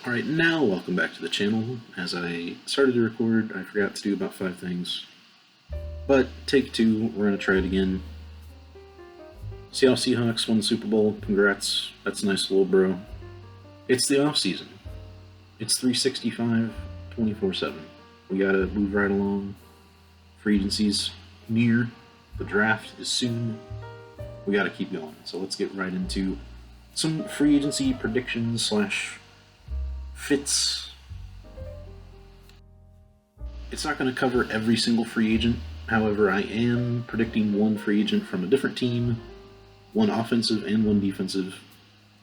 Alright, now welcome back to the channel. As I started to record, I forgot to do about 5 things. But, take 2, we're going to try it again. Seattle Seahawks won the Super Bowl, congrats, that's a nice little bro. It's the off season. It's 365, 24/7. We gotta move right along. Free agency's near, the draft is soon. We gotta keep going, so let's get right into some free agency predictions slash fits. It's not going to cover every single free agent. However, I am predicting one free agent from a different team, one offensive and one defensive,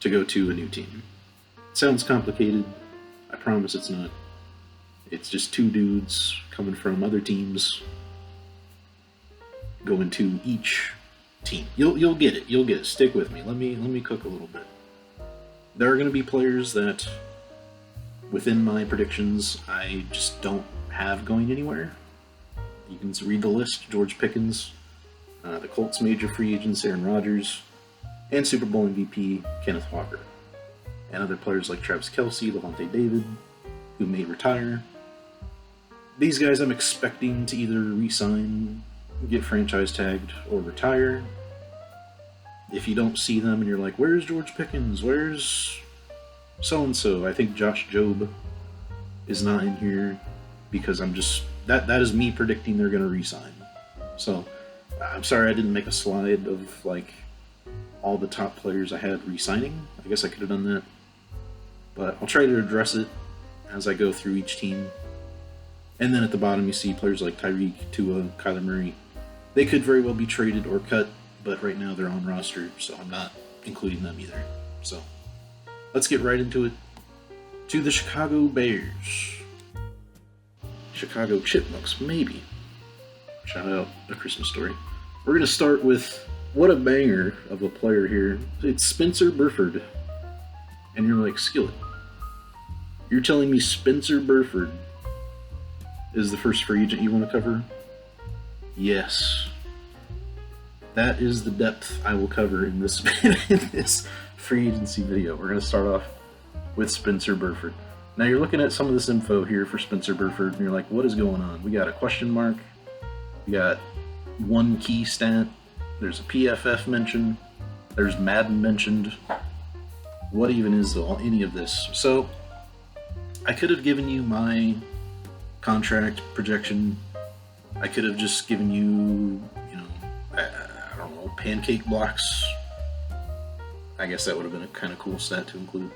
to go to a new team. It sounds complicated. I promise it's not. It's just two dudes coming from other teams going to each team. You'll get it. You'll get it. Stick with me. Let me cook a little bit. There are going to be players that within my predictions, I just don't have going anywhere. You can read the list: George Pickens, the Colts' major free agents, Aaron Rodgers, and Super Bowl MVP, Kenneth Walker. And other players like Travis Kelce, Lavonte David, who may retire. These guys I'm expecting to either re-sign, get franchise tagged, or retire. If you don't see them and you're like, where's George Pickens? Where's so-and-so? I think Josh Jobe is not in here because I'm just... That is me predicting they're going to re-sign. So, I'm sorry I didn't make a slide of, like, all the top players I had re-signing. I guess I could have done that. But I'll try to address it as I go through each team. And then at the bottom you see players like Tyreek, Tua, Kyler Murray. They could very well be traded or cut, but right now they're on roster, so I'm not including them either. So, let's get right into it. To the Chicago Bears. Chicago Chipmunks, maybe. Shout out A Christmas Story. We're going to start with, what a banger of a player here. It's Spencer Burford. And you're like, Skillet, you're telling me Spencer Burford is the first free agent you want to cover? Yes. That is the depth I will cover in this free agency video. We're going to start off with Spencer Burford. Now you're looking at some of this info here for Spencer Burford, and you're like, what is going on? We got a question mark. We got one key stat. There's a PFF mention. There's Madden mentioned. What even is any of this? So, I could have given you my contract projection. I could have just given you, I don't know, pancake blocks. I guess that would have been a kind of cool stat to include.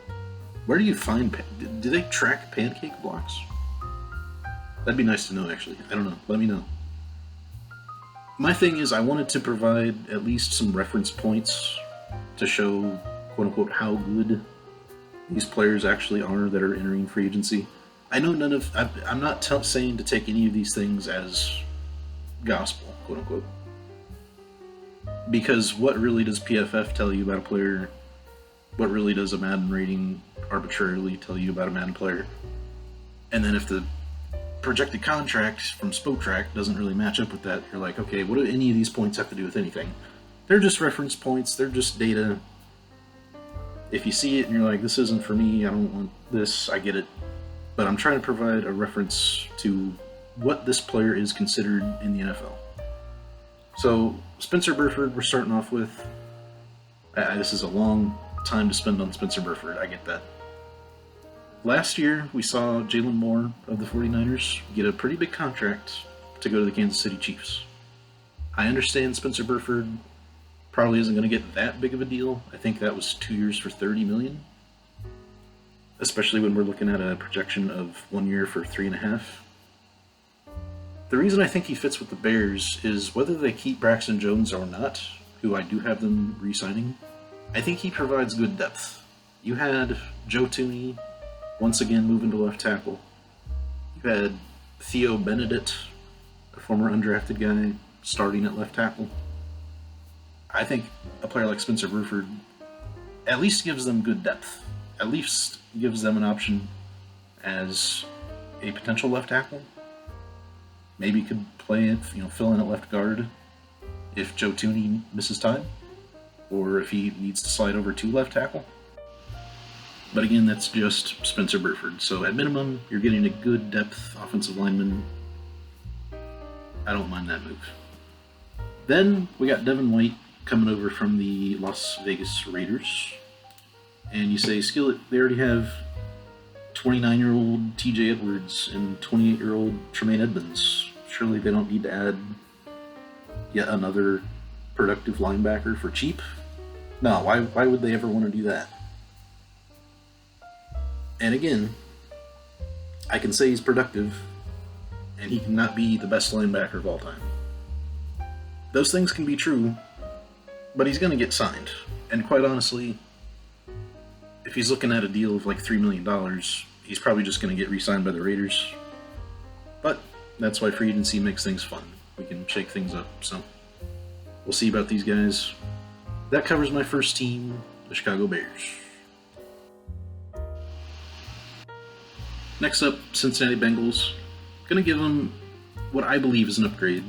Where do you find... do they track pancake blocks? That'd be nice to know, actually. I don't know. Let me know. My thing is, I wanted to provide at least some reference points to show, quote-unquote, how good these players actually are that are entering free agency. I know none of... I'm not saying to take any of these things as gospel, quote-unquote. Because what really does PFF tell you about a player? What really does a Madden rating arbitrarily tell you about a Madden player? And then if the projected contract from Spotrac doesn't really match up with that, you're like, okay, what do any of these points have to do with anything? They're just reference points, they're just data. If you see it and you're like, this isn't for me, I don't want this, I get it. But I'm trying to provide a reference to what this player is considered in the NFL. So, Spencer Burford, we're starting off with. This is a long time to spend on Spencer Burford, I get that. Last year, we saw Jalen Moore of the 49ers get a pretty big contract to go to the Kansas City Chiefs. I understand Spencer Burford probably isn't going to get that big of a deal. I think that was 2 years for $30 million. Especially when we're looking at a projection of 1 year for $3.5 million. The reason I think he fits with the Bears is whether they keep Braxton Jones or not, who I do have them re-signing, I think he provides good depth. You had Joe Thuney once again moving to left tackle. You had Theo Benedict, a former undrafted guy, starting at left tackle. I think a player like Spencer Burford at least gives them good depth. At least gives them an option as a potential left tackle. Maybe could play it, fill in at left guard if Joe Thuney misses time, or if he needs to slide over to left tackle. But again, that's just Spencer Burford. So at minimum, you're getting a good depth offensive lineman. I don't mind that move. Then we got Devin White coming over from the Las Vegas Raiders. And you say, Skillet, they already have 29-year-old TJ Edwards and 28-year-old Tremaine Edmonds. Surely they don't need to add yet another productive linebacker for cheap? No, why would they ever want to do that? And again, I can say he's productive, and he cannot be the best linebacker of all time. Those things can be true, but he's going to get signed. And quite honestly, if he's looking at a deal of like $3 million, he's probably just going to get re-signed by the Raiders. But that's why free agency makes things fun. We can shake things up, so we'll see about these guys. That covers my first team, the Chicago Bears. Next up, Cincinnati Bengals. Gonna give them what I believe is an upgrade.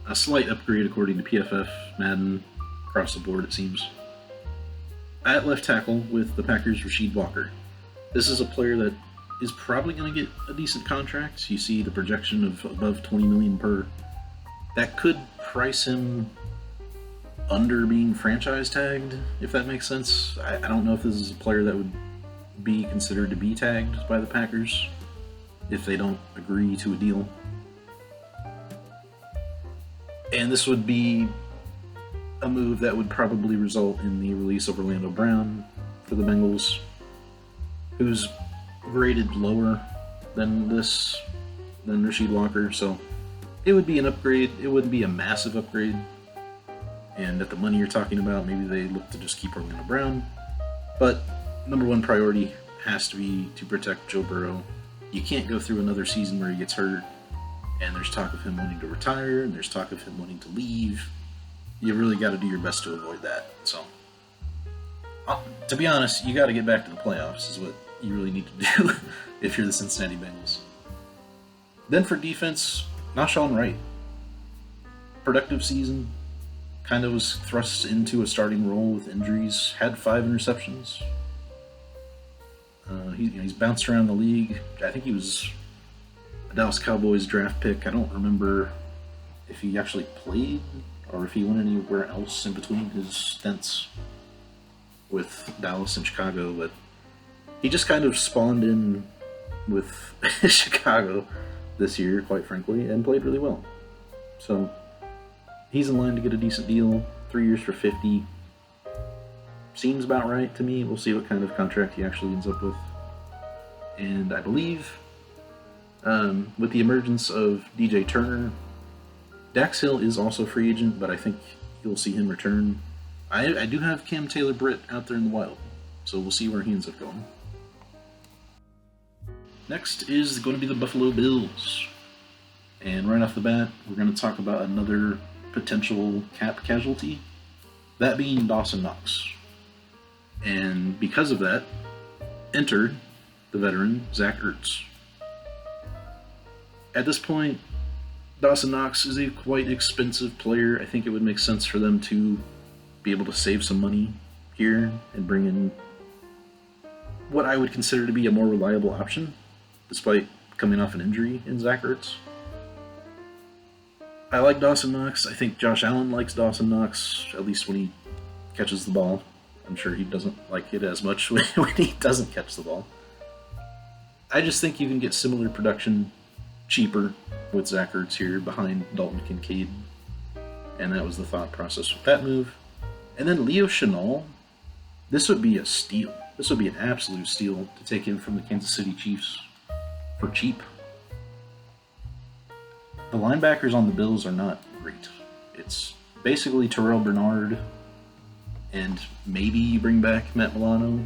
A slight upgrade according to PFF, Madden, across the board it seems. At left tackle with the Packers, Rasheed Walker. This is a player that is probably going to get a decent contract. You see the projection of above $20 million per. That could price him under being franchise tagged, if that makes sense. I don't know if this is a player that would be considered to be tagged by the Packers if they don't agree to a deal. And this would be a move that would probably result in the release of Orlando Brown for the Bengals, who's graded lower than Rasheed Walker, so it would be an upgrade. It wouldn't be a massive upgrade, and at the money you're talking about, maybe they look to just keep Orlando Brown, but number one priority has to be to protect Joe Burrow. You can't go through another season where he gets hurt, and there's talk of him wanting to retire, and there's talk of him wanting to leave. You really got to do your best to avoid that. So, to be honest, you got to get back to the playoffs is what you really need to do if you're the Cincinnati Bengals. Then for defense, Nahshon Wright. Productive season. Kind of was thrust into a starting role with injuries. Had 5 interceptions. He's bounced around the league. I think he was a Dallas Cowboys draft pick. I don't remember if he actually played or if he went anywhere else in between his stints with Dallas and Chicago, but he just kind of spawned in with Chicago this year, quite frankly, and played really well. So he's in line to get a decent deal. 3 years for $50. Seems about right to me. We'll see what kind of contract he actually ends up with. And I believe with the emergence of DJ Turner, Dax Hill is also a free agent, but I think you'll see him return. I do have Cam Taylor-Britt out there in the wild, so we'll see where he ends up going. Next is going to be the Buffalo Bills. And right off the bat, we're going to talk about another potential cap casualty, that being Dawson Knox. And because of that, enter the veteran Zach Ertz. At this point, Dawson Knox is a quite expensive player. I think it would make sense for them to be able to save some money here and bring in what I would consider to be a more reliable option, despite coming off an injury in Zach Ertz. I like Dawson Knox. I think Josh Allen likes Dawson Knox, at least when he catches the ball. I'm sure he doesn't like it as much when he doesn't catch the ball. I just think you can get similar production cheaper with Zach Ertz here behind Dalton Kincaid. And that was the thought process with that move. And then Leo Chenal, this would be a steal. This would be an absolute steal to take him from the Kansas City Chiefs for cheap. The linebackers on the Bills are not great. It's basically Terrell Bernard, and maybe you bring back Matt Milano,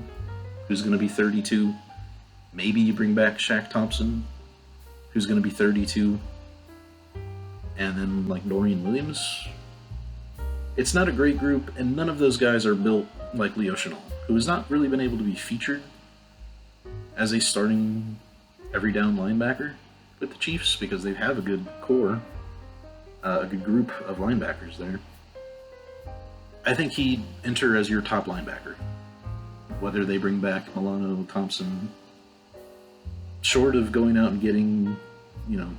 who's going to be 32. Maybe you bring back Shaq Thompson, who's going to be 32. And then, like, Dorian Williams. It's not a great group, and none of those guys are built like Leo Chenal, who has not really been able to be featured as a starting every down linebacker with the Chiefs because they have a good core, a good group of linebackers there. I think he'd enter as your top linebacker. whether they bring back Milano, Thompson, short of going out and getting, you know,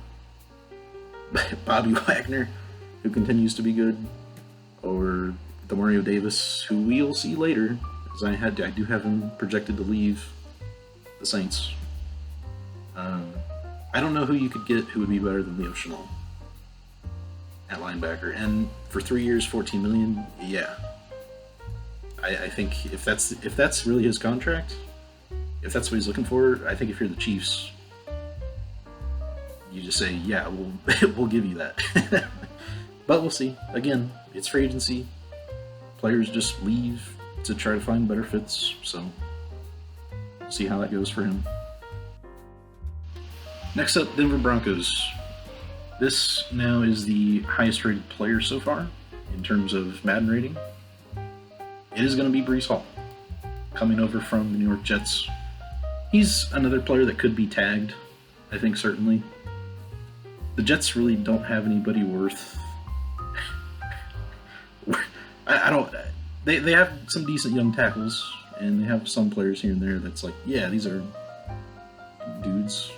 Bobby Wagner, who continues to be good, or Demario Davis, who we'll see later, because I do have him projected to leave the Saints. I don't know who you could get who would be better than Leo Chenal at linebacker, and for 3 years, $14 million, yeah. I think if that's really his contract, if that's what he's looking for, I think if you're the Chiefs, you just say, yeah, we'll give you that. But we'll see. Again, it's free agency. Players just leave to try to find better fits, so we'll see how that goes for him. Next up, Denver Broncos. This now is the highest rated player so far in terms of Madden rating. It is going to be Breece Hall, coming over from the New York Jets. He's another player that could be tagged, I think, certainly. The Jets really don't have anybody worth... I don't... They have some decent young tackles, and they have some players here and there that's like, yeah, these are dudes.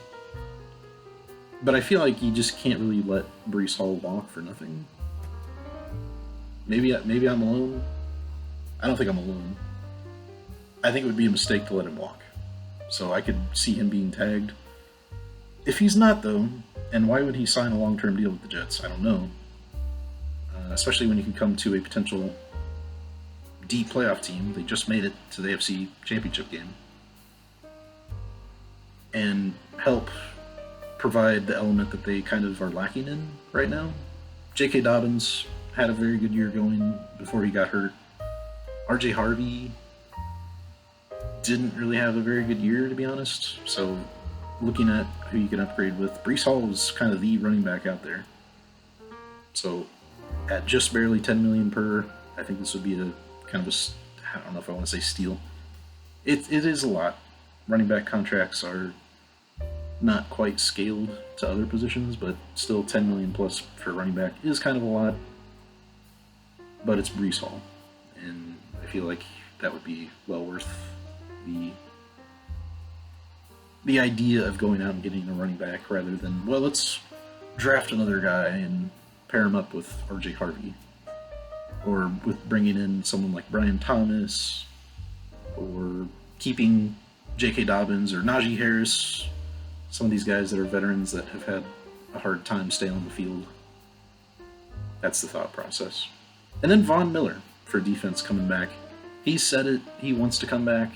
But I feel like you just can't really let Breece Hall walk for nothing. Maybe I'm alone. I don't think I'm alone. I think it would be a mistake to let him walk. So I could see him being tagged. If he's not, though, and why would he sign a long-term deal with the Jets? I don't know. Especially when you can come to a potential deep playoff team. They just made it to the AFC Championship game. And help provide the element that they kind of are lacking in right now. J.K. Dobbins had a very good year going before he got hurt. R.J. Harvey didn't really have a very good year, to be honest. So looking at who you can upgrade with, Breece Hall was kind of the running back out there. So at just barely $10 million per, I think this would be a kind of a, I don't know if I want to say steal. It is a lot. Running back contracts are not quite scaled to other positions, but still $10 million plus for running back is kind of a lot. But it's Breece Hall, and I feel like that would be well worth the idea of going out and getting a running back rather than, well, let's draft another guy and pair him up with R.J. Harvey, or with bringing in someone like Brian Thomas, or keeping J.K. Dobbins or Najee Harris, some of these guys that are veterans that have had a hard time staying on the field. That's the thought process. And then Von Miller for defense coming back. He said it. He wants to come back.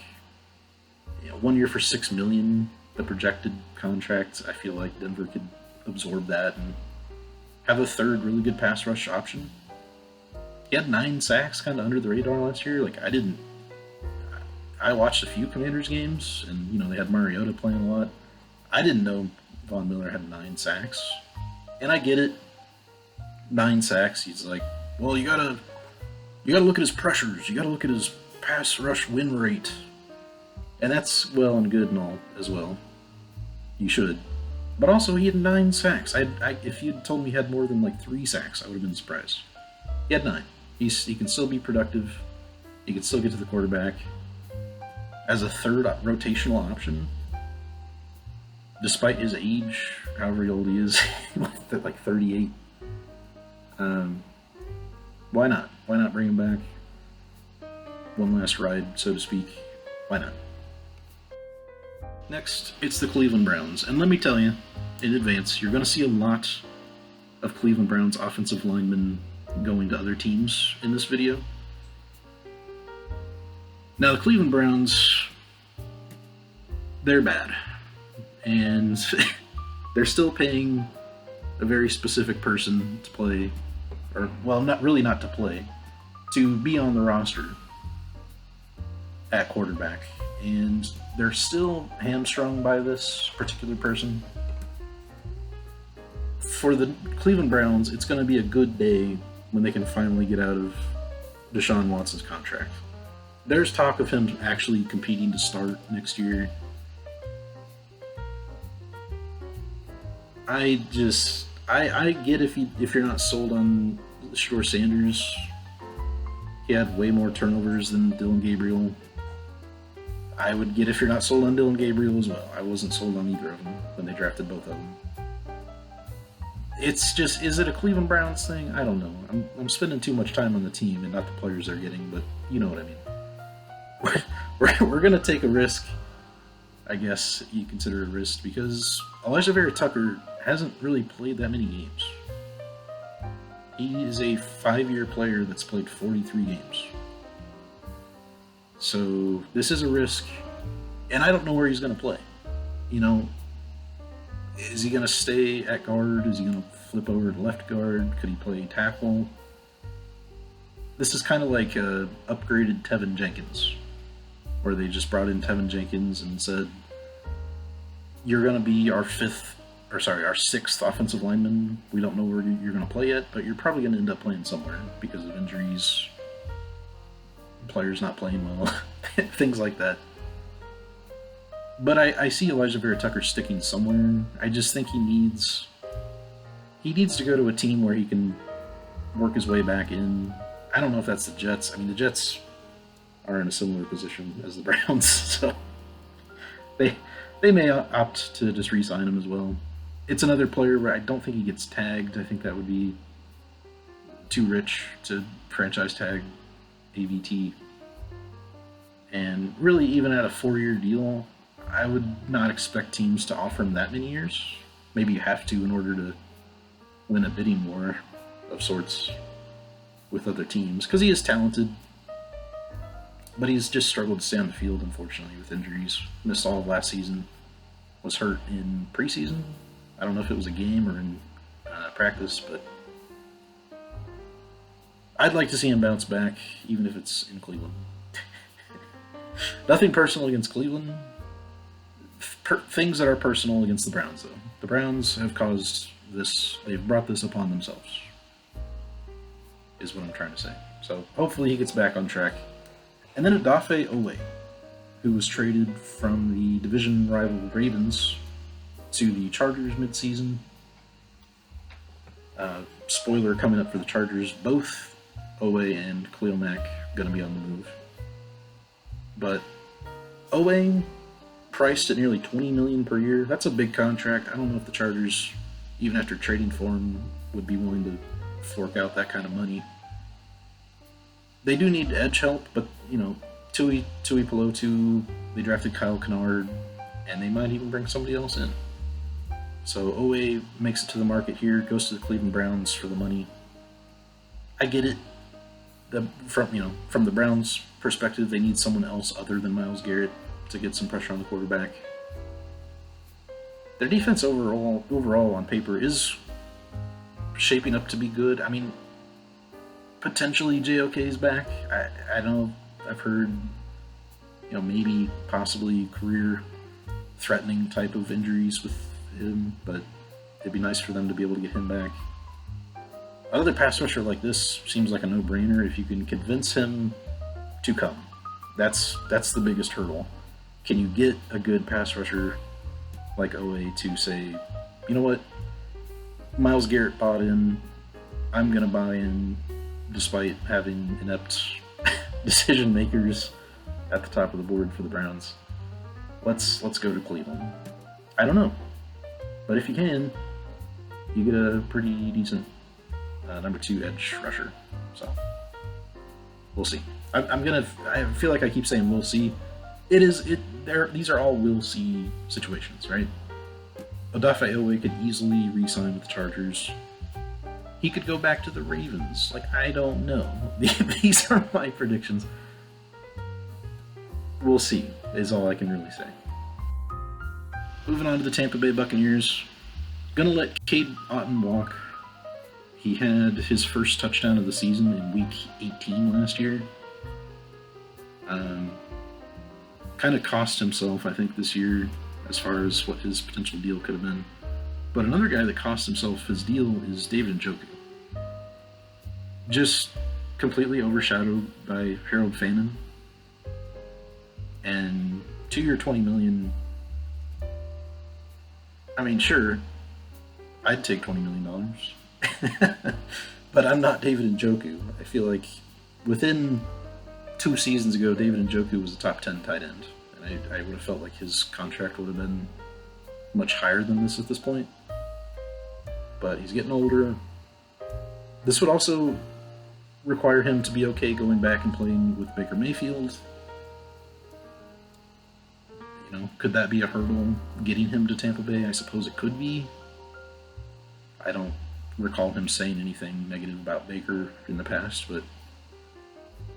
1 year for $6 million, the projected contract. I feel like Denver could absorb that and have a third really good pass rush option. He had 9 sacks, kind of under the radar last year. I watched a few Commanders games, and they had Mariota playing a lot. I didn't know Von Miller had 9 sacks, and I get it. 9 sacks. He's like, well, you gotta look at his pressures. You gotta look at his pass rush win rate, and that's well and good and all as well. You should, but also he had 9 sacks. If you'd told me he had more than 3 sacks, I would have been surprised. He had 9. He can still be productive. He can still get to the quarterback as a third rotational option, despite his age, however old he is, 38. Why not? Why not bring him back? One last ride, so to speak. Why not? Next, it's the Cleveland Browns. And let me tell you, in advance, you're going to see a lot of Cleveland Browns offensive linemen going to other teams in this video. Now, the Cleveland Browns, they're bad. And they're still paying a very specific person to play, or, well, not to play, to be on the roster at quarterback. And they're still hamstrung by this particular person. For the Cleveland Browns, it's going to be a good day when they can finally get out of Deshaun Watson's contract. There's talk of him actually competing to start next year. I get if you're not sold on Shedeur Sanders. He had way more turnovers than Dylan Gabriel. I would get if you're not sold on Dylan Gabriel as well. I wasn't sold on either of them when they drafted both of them. It's just, is it a Cleveland Browns thing? I don't know. I'm spending too much time on the team and not the players they're getting, but you know what I mean. We're going to take a risk, I guess you consider it a risk, because Elijah Vera Tucker hasn't really played that many games. He is a 5-year player that's played 43 games. So this is a risk, and I don't know where he's going to play. You know, is he going to stay at guard? Is he going to flip over to left guard? Could he play tackle? This is kind of like a upgraded Tevin Jenkins, where they just brought in Tevin Jenkins and said, you're going to be our sixth offensive lineman. We don't know where you're going to play yet, but you're probably going to end up playing somewhere because of injuries, players not playing well, things like that. But I see Elijah Vera Tucker sticking somewhere. I just think he needs to go to a team where he can work his way back in. I don't know if that's the Jets. I mean, the Jets are in a similar position as the Browns, so they may opt to just re-sign him as well. It's another player where I don't think he gets tagged. I think that would be too rich to franchise tag AVT. And really, even at a 4-year deal, I would not expect teams to offer him that many years. Maybe you have to in order to win a bidding war of sorts with other teams, because he is talented, but he's just struggled to stay on the field, unfortunately, with injuries. Missed all of last season, was hurt in preseason. I don't know if it was a game or in practice, but I'd like to see him bounce back, even if it's in Cleveland. Nothing personal against Cleveland. Things that are personal against the Browns, though. The Browns have caused this, they've brought this upon themselves, is what I'm trying to say. So hopefully he gets back on track. And then Odafe Oweh, who was traded from the division rival Ravens to the Chargers midseason. Spoiler coming up for the Chargers, both Oweh and Khalil Mack going to be on the move. But Oweh, priced at nearly $20 million per year, that's a big contract. I don't know if the Chargers, even after trading for him, would be willing to fork out that kind of money. They do need edge help, but, you know, Tui Pelotu, they drafted Kyle Kennard, and they might even bring somebody else in. So Oweh makes it to the market here, goes to the Cleveland Browns for the money. I get it. From the Browns' perspective, they need someone else other than Myles Garrett to get some pressure on the quarterback. Their defense overall on paper is shaping up to be good. I mean, potentially JOK's back. I don't know. I've heard, maybe possibly career-threatening type of injuries with him, but it'd be nice for them to be able to get him back. Another pass rusher like this seems like a no-brainer if you can convince him to come. That's the biggest hurdle. Can you get a good pass rusher like Oweh to say, you know what, Myles Garrett bought in, I'm going to buy in, despite having inept decision makers at the top of the board for the Browns. Let's go to Cleveland. I don't know, but if you can, you get a pretty decent number 2 edge rusher. So we'll see. I feel like I keep saying we'll see. These are all we'll see situations, right? Odafe Oweh could easily re-sign with the Chargers. He could go back to the Ravens. I don't know. These are my predictions. We'll see, is all I can really say. Moving on to the Tampa Bay Buccaneers. Gonna let Cade Otton walk. He had his first touchdown of the season in Week 18 last year. Kind of cost himself, I think, this year as far as what his potential deal could have been. But another guy that cost himself his deal is David Njoku. Just completely overshadowed by Harold Faman. And 2-year, $20 million. I mean, sure, I'd take $20 million. But I'm not David Njoku. I feel like within 2 seasons ago, David Njoku was a top 10 tight end. I would have felt like his contract would have been much higher than this at this point. But he's getting older. This would also require him to be okay going back and playing with Baker Mayfield. You know, could that be a hurdle getting him to Tampa Bay? I suppose it could be. I don't recall him saying anything negative about Baker in the past, but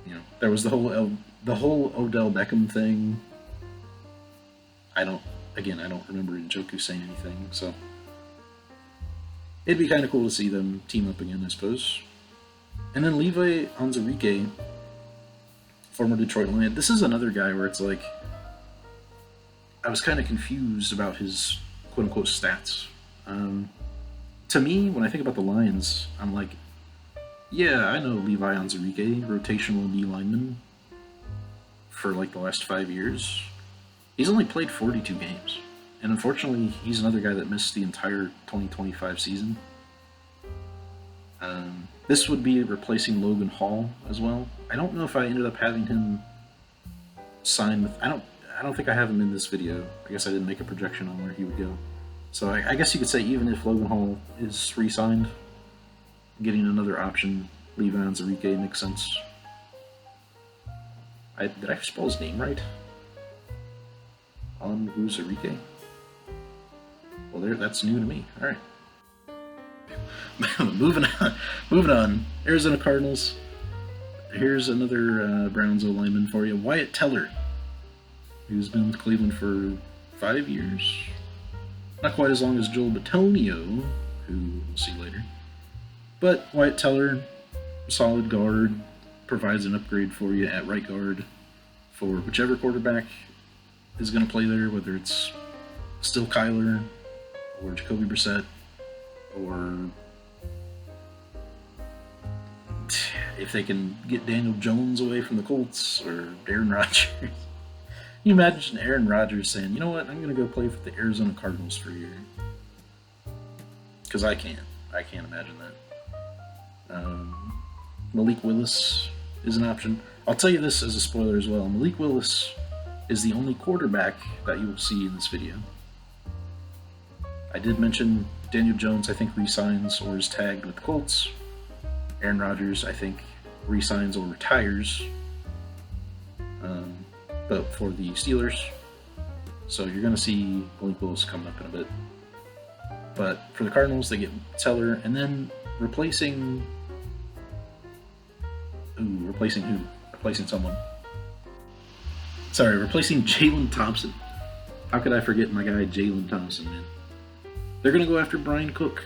you know, there was the whole Odell Beckham thing. I don't remember Njoku saying anything, so it'd be kind of cool to see them team up again, I suppose. And then Levi Onwuzurike, former Detroit Lion. This is another guy where it's like, I was kind of confused about his quote-unquote stats. To me, when I think about the Lions, I'm like, yeah, I know Levi Onwuzurike, rotational D lineman for like the last 5 years. He's only played 42 games. And unfortunately, he's another guy that missed the entire 2025 season. This would be replacing Logan Hall as well. I don't know if I ended up having him sign with... I don't think I have him in this video. I guess I didn't make a projection on where he would go. So I guess you could say even if Logan Hall is re-signed, getting another option, Levi Onwuzurike makes sense. Did I spell his name right? Onwuzurike? Well, that's new to me. All right. Moving on. Arizona Cardinals. Here's another Browns O-lineman for you. Wyatt Teller, who's been with Cleveland for 5 years. Not quite as long as Joel Bitonio, who we'll see later. But Wyatt Teller, solid guard, provides an upgrade for you at right guard for whichever quarterback is going to play there, whether it's still Kyler or Jacoby Brissett or if they can get Daniel Jones away from the Colts or Aaron Rodgers. You imagine Aaron Rodgers saying, you know what, I'm going to go play for the Arizona Cardinals for a year. Because I can't imagine that. Malik Willis is an option. I'll tell you this as a spoiler as well. Malik Willis is the only quarterback that you will see in this video. I did mention Daniel Jones, I think, re-signs or is tagged with the Colts. Aaron Rodgers, I think, re-signs or retires. But for the Steelers. So you're going to see Malik Willis coming up in a bit. But for the Cardinals, they get Teller, and then replacing who? Replacing someone. Sorry, replacing Jalen Thompson. How could I forget my guy Jalen Thompson, man? They're going to go after Brian Cook.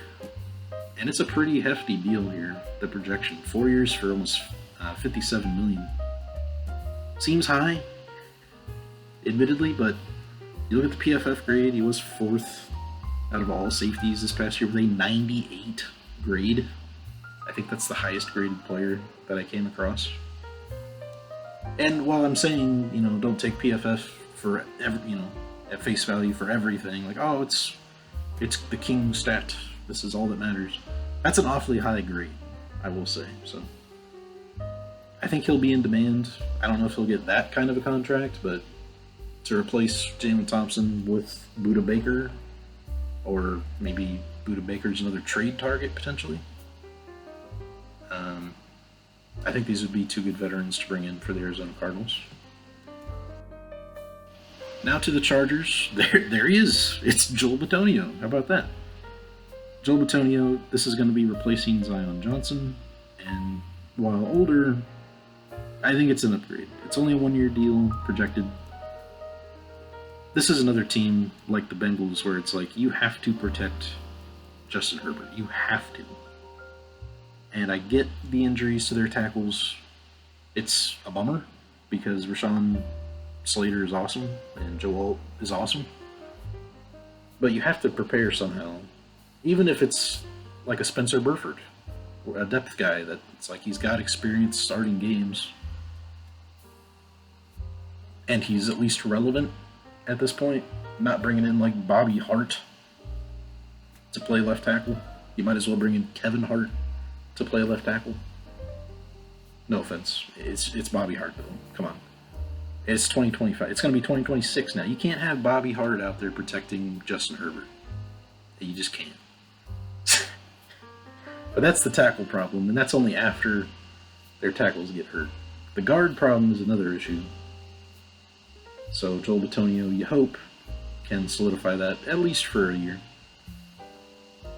And it's a pretty hefty deal here, the projection. 4 years for almost $57 million. Seems high, admittedly, but you look at the PFF grade, he was 4th out of all safeties this past year with a 98 grade. I think that's the highest graded player that I came across. And while I'm saying, don't take PFF for at face value for everything, like, oh, it's the king stat, this is all that matters. That's an awfully high grade, I will say. So I think he'll be in demand. I don't know if he'll get that kind of a contract, but to replace Jalen Thompson with Budda Baker, or maybe Budda Baker's another trade target potentially. I think these would be two good veterans to bring in for the Arizona Cardinals. Now to the Chargers. There he is. It's Joel Bitonio. How about that? Joel Bitonio, this is going to be replacing Zion Johnson, and while older, I think it's an upgrade. It's only a 1-year deal projected. This is another team like the Bengals where it's like you have to protect Justin Herbert. You have to. And I get the injuries to their tackles. It's a bummer because Rashawn Slater is awesome and Joel is awesome. But you have to prepare somehow. Even if it's like a Spencer Burford, or a depth guy that it's like he's got experience starting games. And he's at least relevant at this point. Not bringing in like Bobby Hart to play left tackle. You might as well bring in Kevin Hart to play left tackle. No offense. It's Bobby Hart though. Come on. It's 2025. It's going to be 2026 now. You can't have Bobby Hart out there protecting Justin Herbert. You just can't. But that's the tackle problem, and that's only after their tackles get hurt. The guard problem is another issue. So Joel Bitonio, you hope, can solidify that at least for a year.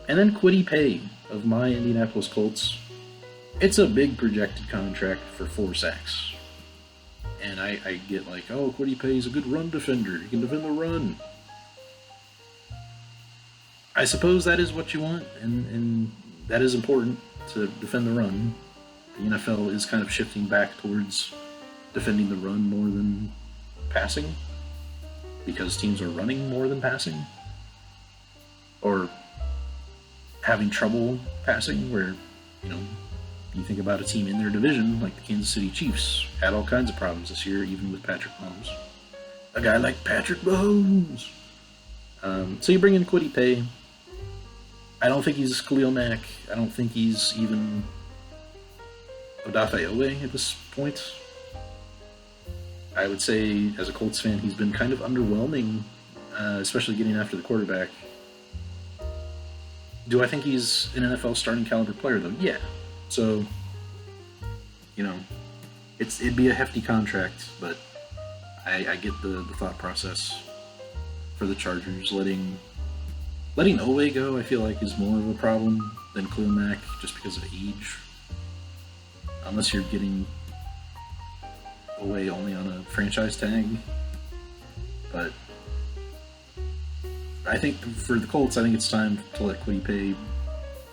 And then Kwity Paye of my Indianapolis Colts. It's a big projected contract for 4 sacks. And I get like, oh, Kwity Paye is a good run defender. He can defend the run. I suppose that is what you want, and that is important to defend the run. The NFL is kind of shifting back towards defending the run more than passing, because teams are running more than passing, or having trouble passing, where, you think about a team in their division, like the Kansas City Chiefs, had all kinds of problems this year, even with Patrick Mahomes. A guy like Patrick Mahomes. So you bring in Kwity Paye. I don't think he's Khalil Mack. I don't think he's even Odafe Oweh at this point. I would say, as a Colts fan, he's been kind of underwhelming, especially getting after the quarterback. Do I think he's an NFL starting caliber player, though? Yeah. So, it'd be a hefty contract, but I get the thought process for the Chargers. Letting Oweh go, I feel like, is more of a problem than Khalil Mack, just because of age. Unless you're getting Oweh only on a franchise tag. But I think for the Colts, I think it's time to let Kwity Paye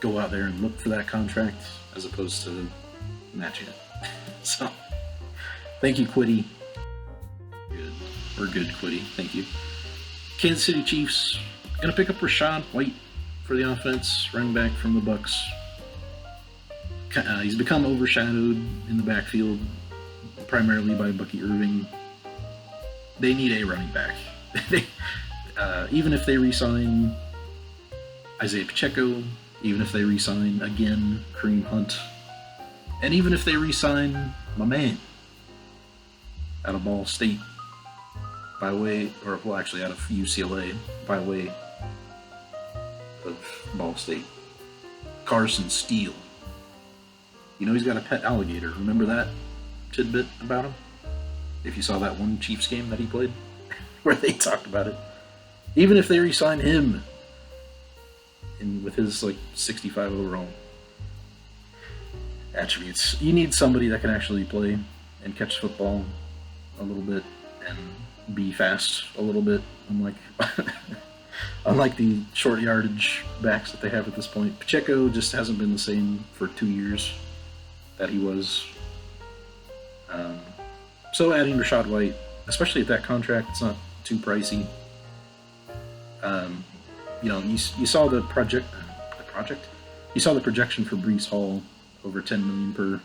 go out there and look for that contract as opposed to matching it. So, thank you, Kwity. Good. We're good, Kwity. Thank you. Kansas City Chiefs gonna pick up Rachaad White for the offense, running back from the Bucks. He's become overshadowed in the backfield, primarily by Bucky Irving. They need a running back. Even if they re-sign Isaiah Pacheco, even if they re-sign, again, Kareem Hunt, and even if they re-sign my man out of Ball State, out of UCLA, by way of Ball State, Carson Steele. He's got a pet alligator. Remember that tidbit about him? If you saw that one Chiefs game that he played, where they talked about it. Even if they re-sign him with his 65 overall attributes, you need somebody that can actually play and catch football a little bit and be fast a little bit, unlike the short yardage backs that they have at this point. Pacheco just hasn't been the same for 2 years that he was. So adding Rachaad White, especially at that contract, it's not too pricey. You saw the project. You saw the projection for Breece Hall, over $10 million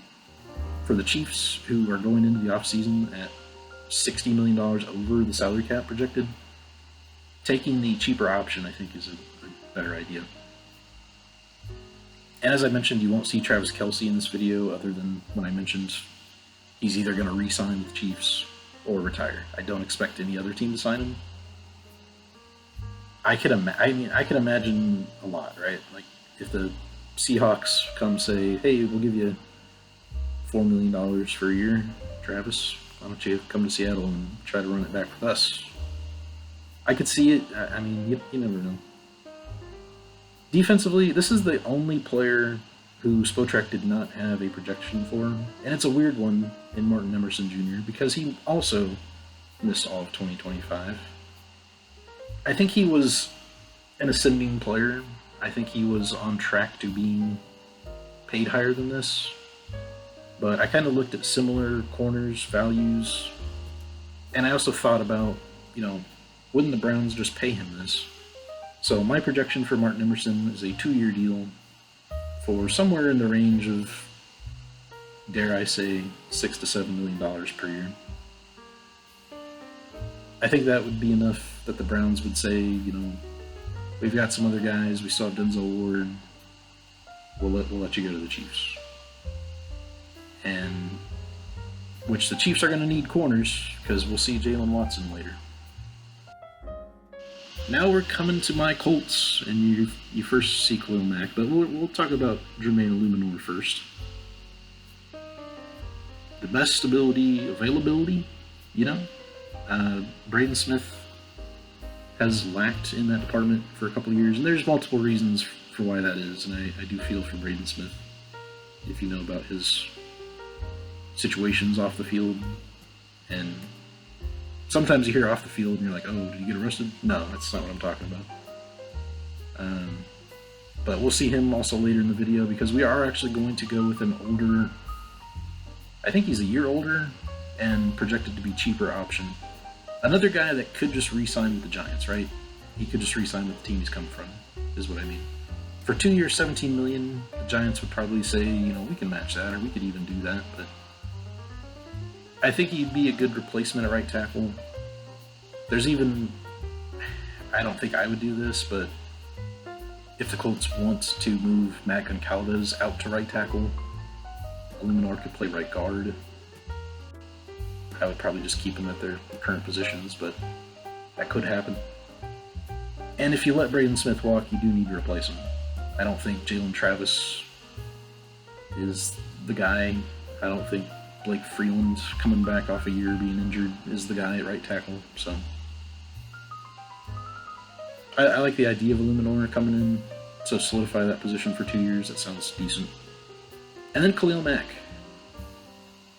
for the Chiefs, who are going into the offseason at $60 million over the salary cap projected. Taking the cheaper option, I think, is a better idea. And as I mentioned, you won't see Travis Kelce in this video, other than when I mentioned he's either going to re-sign with the Chiefs or retire. I don't expect any other team to sign him. I could imagine a lot, right? Like, if the Seahawks come say, hey, we'll give you $4 million for a year, Travis, why don't you come to Seattle and try to run it back with us? I could see it. You never know. Defensively, this is the only player who Spotrac did not have a projection for, and it's a weird one in Martin Emerson Jr. because he also missed all of 2025. I think he was an ascending player. I think he was on track to being paid higher than this, but I kind of looked at similar corners, values, and I also thought about, wouldn't the Browns just pay him this? So my projection for Martin Emerson is a 2-year deal for somewhere in the range of, dare I say, $6 to $7 million per year. I think that would be enough that the Browns would say, we've got some other guys, we still have Denzel Ward, we'll let you go to the Chiefs. And which the Chiefs are going to need corners because we'll see Jalen Watson later. Now we're coming to my Colts, and you first see Khalil Mack, but we'll talk about Jermaine Illuminor first. The best stability, availability, Braden Smith has lacked in that department for a couple of years, and there's multiple reasons for why that is, and I do feel for Braden Smith, if you know about his situations off the field, and sometimes you hear off the field and you're like, oh, did you get arrested? No, that's not what I'm talking about. But we'll see him also later in the video because we are actually going to go with an older, I think he's a year older and projected to be cheaper option. Another guy that could just re-sign with the Giants, right? He could just re-sign with the team he's come from, is what I mean. For 2 years, $17 million, the Giants would probably say, we can match that, or we could even do that, but I think he'd be a good replacement at right tackle. I don't think I would do this, but if the Colts want to move Matt Goncalves out to right tackle, Illuminor could play right guard. I would probably just keep them at their current positions, but that could happen. And if you let Braden Smith walk, you do need to replace him. I don't think Jalen Travis is the guy. I don't think Blake Freeland, coming back off a year being injured, is the guy at right tackle. So I like the idea of Illuminor coming in to solidify that position for 2 years. That sounds decent. And then Khalil Mack.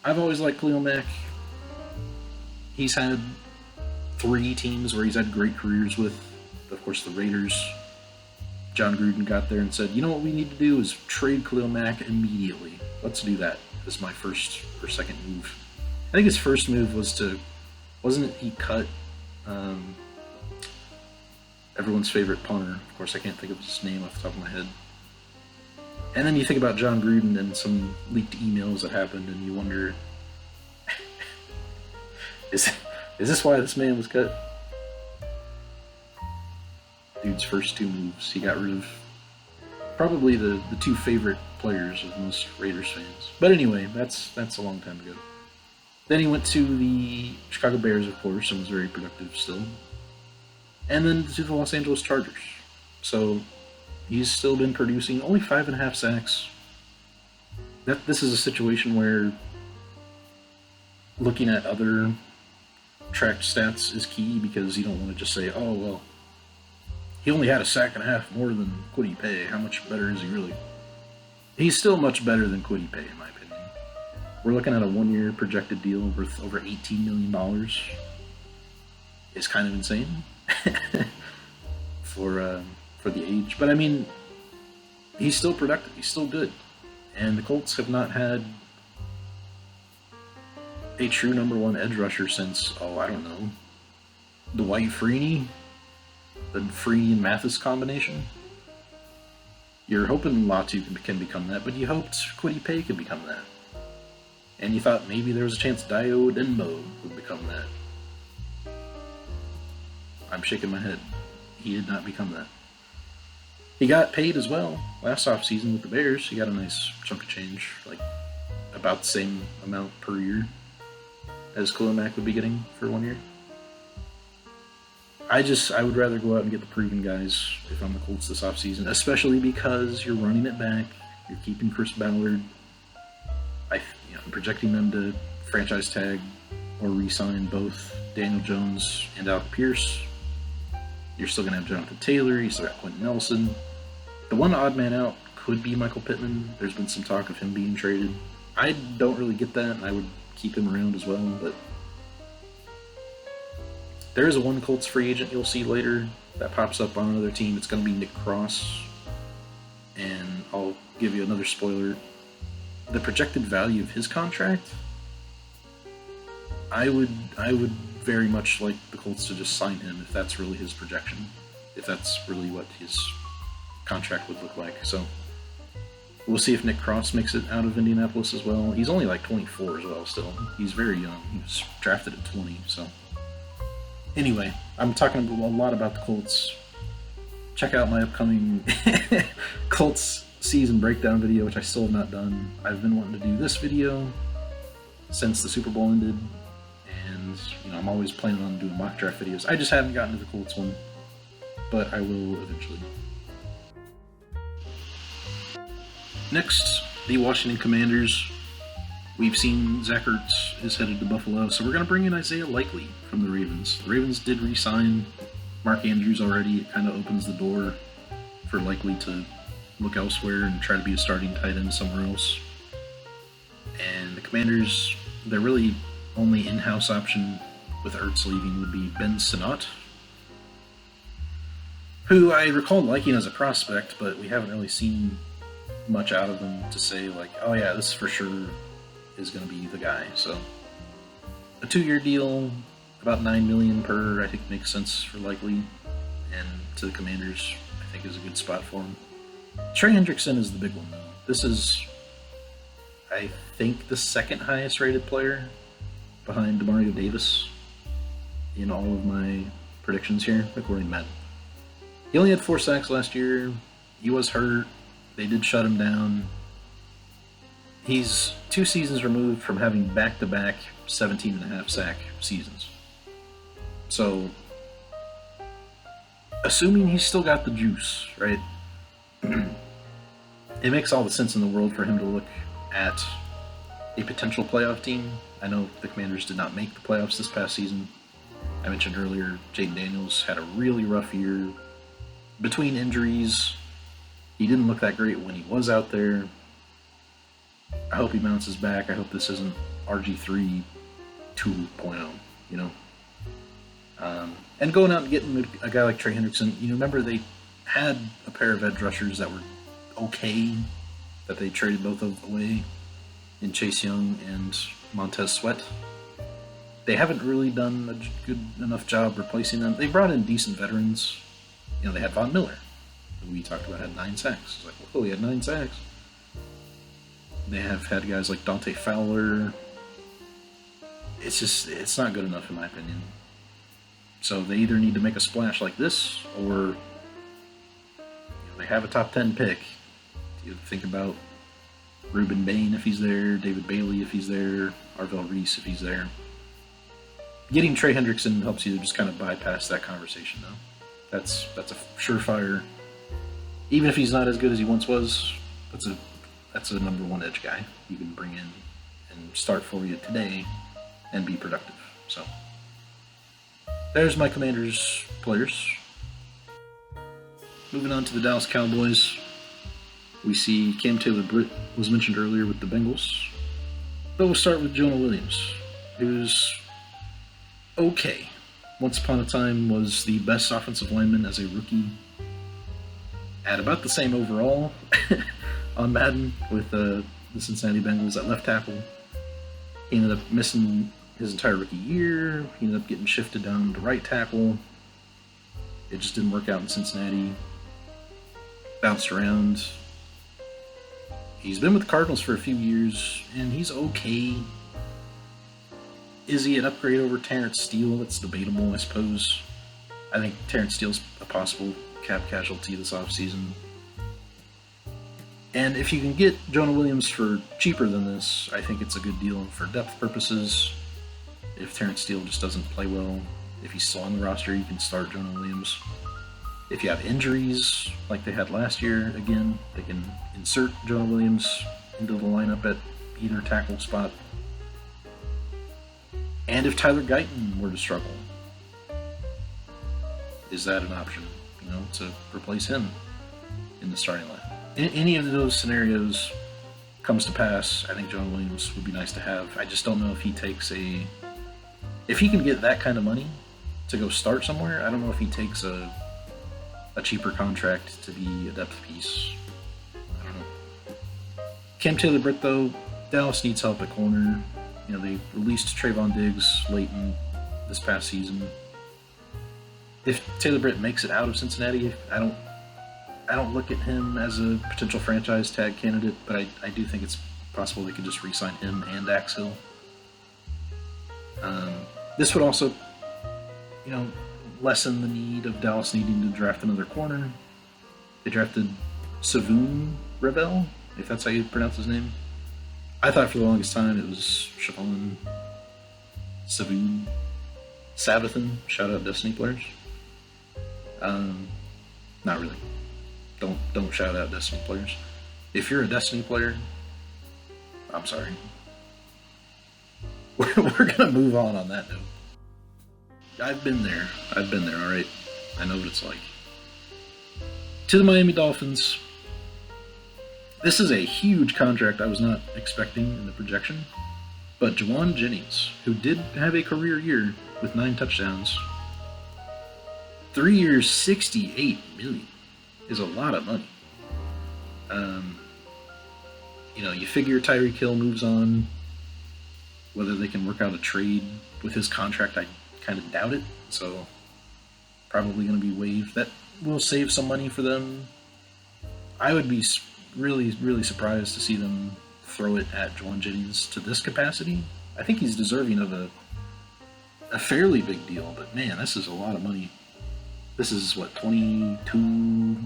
I've always liked Khalil Mack. He's had 3 teams where he's had great careers with. Of course, the Raiders. John Gruden got there and said, what we need to do is trade Khalil Mack immediately. Let's do that. This is my first or second move. I think his first move was wasn't it he cut everyone's favorite punter? Of course, I can't think of his name off the top of my head. And then you think about John Gruden and some leaked emails that happened, and you wonder, is this why this man was cut? Dude's first 2 moves, he got rid of probably the 2 favorite players of most Raiders fans. But anyway, that's a long time ago. Then he went to the Chicago Bears, of course, and was very productive still. And then to the Los Angeles Chargers. So he's still been producing only 5.5 sacks. This is a situation where looking at other tracked stats is key, because you don't want to just say, oh, well, he only had 1.5 sacks more than Kwity Paye. How much better is he really? He's still much better than Kwity Paye, in my opinion. We're looking at a 1-year projected deal worth over $18 million. It's kind of insane for the age. But I mean, he's still productive. He's still good. And the Colts have not had a true number 1 edge rusher since, I don't know, Dwight Freeney. The Freeney and Mathis combination. You're hoping Latu can become that, but you hoped Kwity Paye could become that. And you thought maybe there was a chance Dayo Denbo would become that. I'm shaking my head. He did not become that. He got paid as well last offseason with the Bears. He got a nice chunk of change, like about the same amount per year as Khalil Mack would be getting for 1 year. I would rather go out and get the proven guys if I'm the Colts this offseason, especially because you're running it back, you're keeping Chris Ballard. I'm projecting them to franchise tag or re-sign both Daniel Jones and Alec Pierce. You're still going to have Jonathan Taylor, you still got Quentin Nelson. The one odd man out could be Michael Pittman. There's been some talk of him being traded. I don't really get that, and I would keep him around as well, but there is a one Colts free agent you'll see later that pops up on another team. It's going to be Nick Cross. And I'll give you another spoiler. The projected value of his contract, I would very much like the Colts to just sign him if that's really his projection. If that's really what his contract would look like. So we'll see if Nick Cross makes it out of Indianapolis as well. He's only like 24 as well still. He's very young. He was drafted at 20, so... Anyway, I'm talking a lot about the Colts. Check out my upcoming Colts season breakdown video, which I still have not done. I've been wanting to do this video since the Super Bowl ended, and I'm always planning on doing mock draft videos. I just haven't gotten to the Colts one, but I will eventually. Next, the Washington Commanders. We've seen Zach Ertz is headed to Buffalo, so we're going to bring in Isaiah Likely from the Ravens. The Ravens did re-sign Mark Andrews already. It kind of opens the door for Likely to look elsewhere and try to be a starting tight end somewhere else. And the Commanders, their really only in-house option with Ertz leaving would be Ben Sinnott, who I recall liking as a prospect, but we haven't really seen much out of him to say, like, oh yeah, this for sure is going to be the guy. So a 2-year deal, about $9 million per, I think makes sense for Likely, and to the Commanders, I think is a good spot for him. Trey Hendrickson is the big one, though. This is, I think, the second highest rated player behind Demario Davis in all of my predictions here, according to Matt. He only had 4 sacks last year. He was hurt. They did shut him down. He's 2 seasons removed from having back-to-back 17.5 sack seasons. So, assuming he's still got the juice, right? It makes all the sense in the world for him to look at a potential playoff team. I know the Commanders did not make the playoffs this past season. I mentioned earlier, Jaden Daniels had a really rough year. Between injuries, he didn't look that great when he was out there. I hope he bounces back. I hope this isn't RG3 2.0, And going out and getting a guy like Trey Hendrickson, remember they had a pair of edge rushers that were okay, that they traded both of away in Chase Young and Montez Sweat. They haven't really done a good enough job replacing them. They brought in decent veterans. They had Von Miller, who we talked about had 9 sacks. It's like, whoa, he had 9 sacks. They have had guys like Dante Fowler. It's not good enough in my opinion. So they either need to make a splash like this, or they have a top 10 pick. You think about Ruben Bain if he's there, David Bailey if he's there, Arvell Reese if he's there. Getting Trey Hendrickson helps you just kind of bypass that conversation, though. That's a surefire. Even if he's not as good as he once was, that's a number 1 edge guy you can bring in and start for you today and be productive. So there's my Commanders players. Moving on to the Dallas Cowboys, we see Cam Taylor-Britt was mentioned earlier with the Bengals. But we'll start with Jonah Williams, who's okay. Once upon a time was the best offensive lineman as a rookie. At about the same overall on Madden with the Cincinnati Bengals at left tackle. He ended up missing his entire rookie year. He ended up getting shifted down to right tackle. It just didn't work out in Cincinnati. Bounced around. He's been with the Cardinals for a few years, and he's okay. Is he an upgrade over Terrence Steele? That's debatable, I suppose. I think Terrence Steele's a possible cap casualty this offseason. And if you can get Jonah Williams for cheaper than this, I think it's a good deal for depth purposes. If Terrence Steele just doesn't play well, if he's still on the roster, you can start Jonah Williams. If you have injuries like they had last year, again, they can insert Jonah Williams into the lineup at either tackle spot. And if Tyler Guyton were to struggle, is that an option, to replace him in the starting line? In any of those scenarios comes to pass, I think Jonah Williams would be nice to have. I just don't know if he takes if he can get that kind of money to go start somewhere. I don't know if he takes a cheaper contract to be a depth piece. I don't know. Cam Taylor-Britt, though, Dallas needs help at corner. They released Trayvon Diggs late in this past season. If Taylor-Britt makes it out of Cincinnati, I don't look at him as a potential franchise tag candidate, but I do think it's possible they could just re-sign him and Dax Hill. This would also, lessen the need of Dallas needing to draft another corner. They drafted Savon Rebel, if that's how you pronounce his name. I thought for the longest time it was Siobhan Savoon Sabathan. Shout out Destiny players. Not really. Don't shout out Destiny players. If you're a Destiny player, I'm sorry. We're gonna move on that note. I've been there, alright? I know what it's like. To the Miami Dolphins, this is a huge contract I was not expecting in the projection, but Jauan Jennings, who did have a career year with 9 touchdowns, 3 years, $68 million is a lot of money. You figure Tyreek Hill moves on. Whether they can work out a trade with his contract, I kind of doubt it. So, probably going to be waived. That will save some money for them. I would be really, really surprised to see them throw it at Jauan Jennings to this capacity. I think he's deserving of a fairly big deal, but man, this is a lot of money. This is what, 22,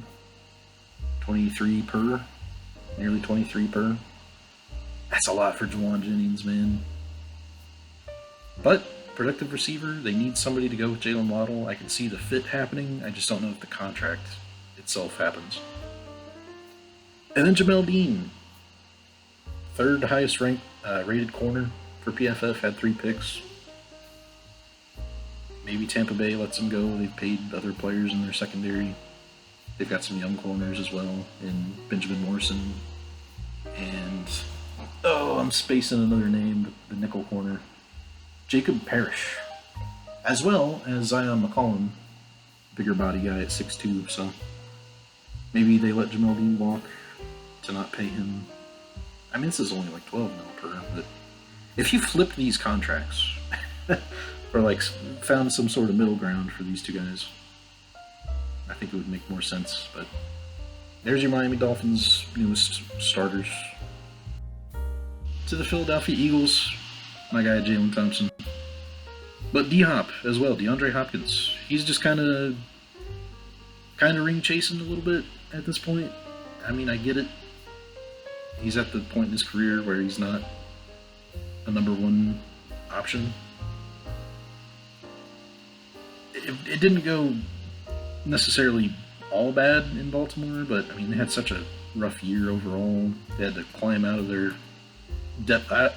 23 per? Nearly 23 per? That's a lot for Jauan Jennings, man. But, productive receiver, they need somebody to go with Jalen Waddle. I can see the fit happening, I just don't know if the contract itself happens. And then Jamel Dean, third highest ranked rated corner for PFF, had 3 picks. Maybe Tampa Bay lets him go. They've paid other players in their secondary. They've got some young corners as well in Benjamin Morrison and, I'm spacing another name, but the nickel corner, Jacob Parrish, as well as Zion McCollum, bigger body guy at 6'2", so maybe they let Jamel Dean walk to not pay him. I mean, this is only like 12 mil per, but if you flip these contracts, or like found some sort of middle ground for these two guys, I think it would make more sense. But there's your Miami Dolphins' newest starters. To the Philadelphia Eagles, my guy Jalen Thompson. But D-Hop as well, DeAndre Hopkins. He's just kind of ring chasing a little bit at this point. I mean, I get it. He's at the point in his career where he's not a number 1 option. It didn't go necessarily all bad in Baltimore, but I mean, they had such a rough year overall. They had to climb out of their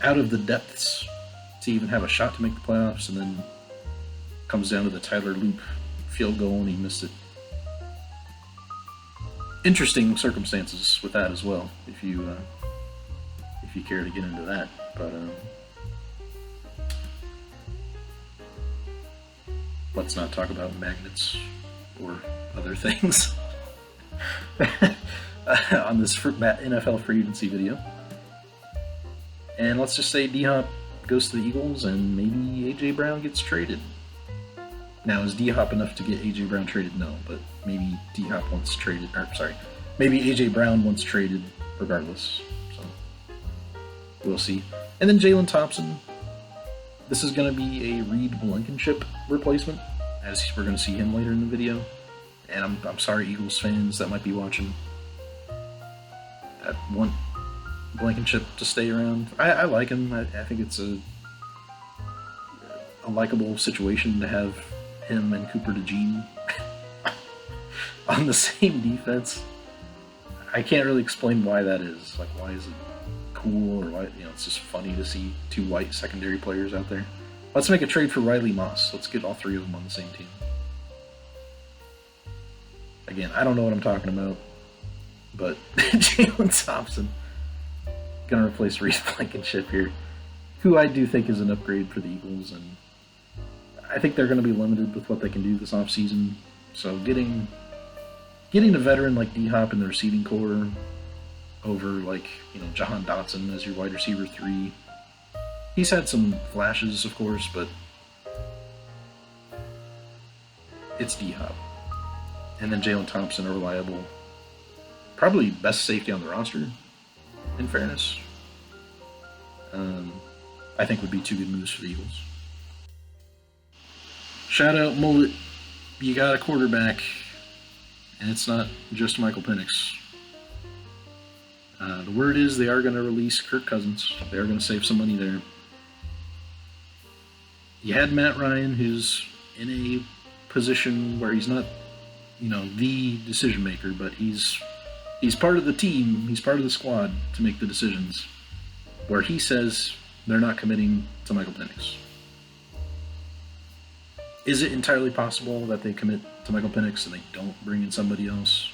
out of the depths to even have a shot to make the playoffs, and then comes down to the Tyler Loop field goal and he missed it. Interesting circumstances with that as well, if you care to get into that. But let's not talk about magnets or other things on this NFL free agency video. And let's just say D-Hop goes to the Eagles and maybe A.J. Brown gets traded. Now, is D-Hop enough to get A.J. Brown traded? No, but maybe D-Hop wants traded, maybe A.J. Brown wants traded regardless. So, we'll see. And then Jalen Thompson. This is going to be a Reed Blankenship replacement, as we're going to see him later in the video. And I'm sorry, Eagles fans that might be watching, that want Blankenship to stay around. I like him. I think it's a likable situation to have him and Cooper DeJean on the same defense. I can't really explain why that is. Like, why is it cool, or why, it's just funny to see 2 white secondary players out there. Let's make a trade for Riley Moss. Let's get all 3 of them on the same team. Again, I don't know what I'm talking about, but Jalen Thompson going to replace Reed Blankenship here, who I do think is an upgrade for the Eagles, and I think they're going to be limited with what they can do this offseason. So getting a veteran like D-Hop in the receiving core over, like, Jahan Dotson as your wide receiver 3. He's had some flashes, of course, but it's D-Hop. And then Jalen Thompson, a reliable, probably best safety on the roster, in fairness. I think would be 2 good moves for the Eagles. Shout out Mullet. You got a quarterback, and it's not just Michael Penix. The word is they are going to release Kirk Cousins. They are going to save some money there. You had Matt Ryan, who's in a position where he's not, the decision maker, but he's part of the team. He's part of the squad to make the decisions. Where he says they're not committing to Michael Penix. Is it entirely possible that they commit to Michael Penix and they don't bring in somebody else,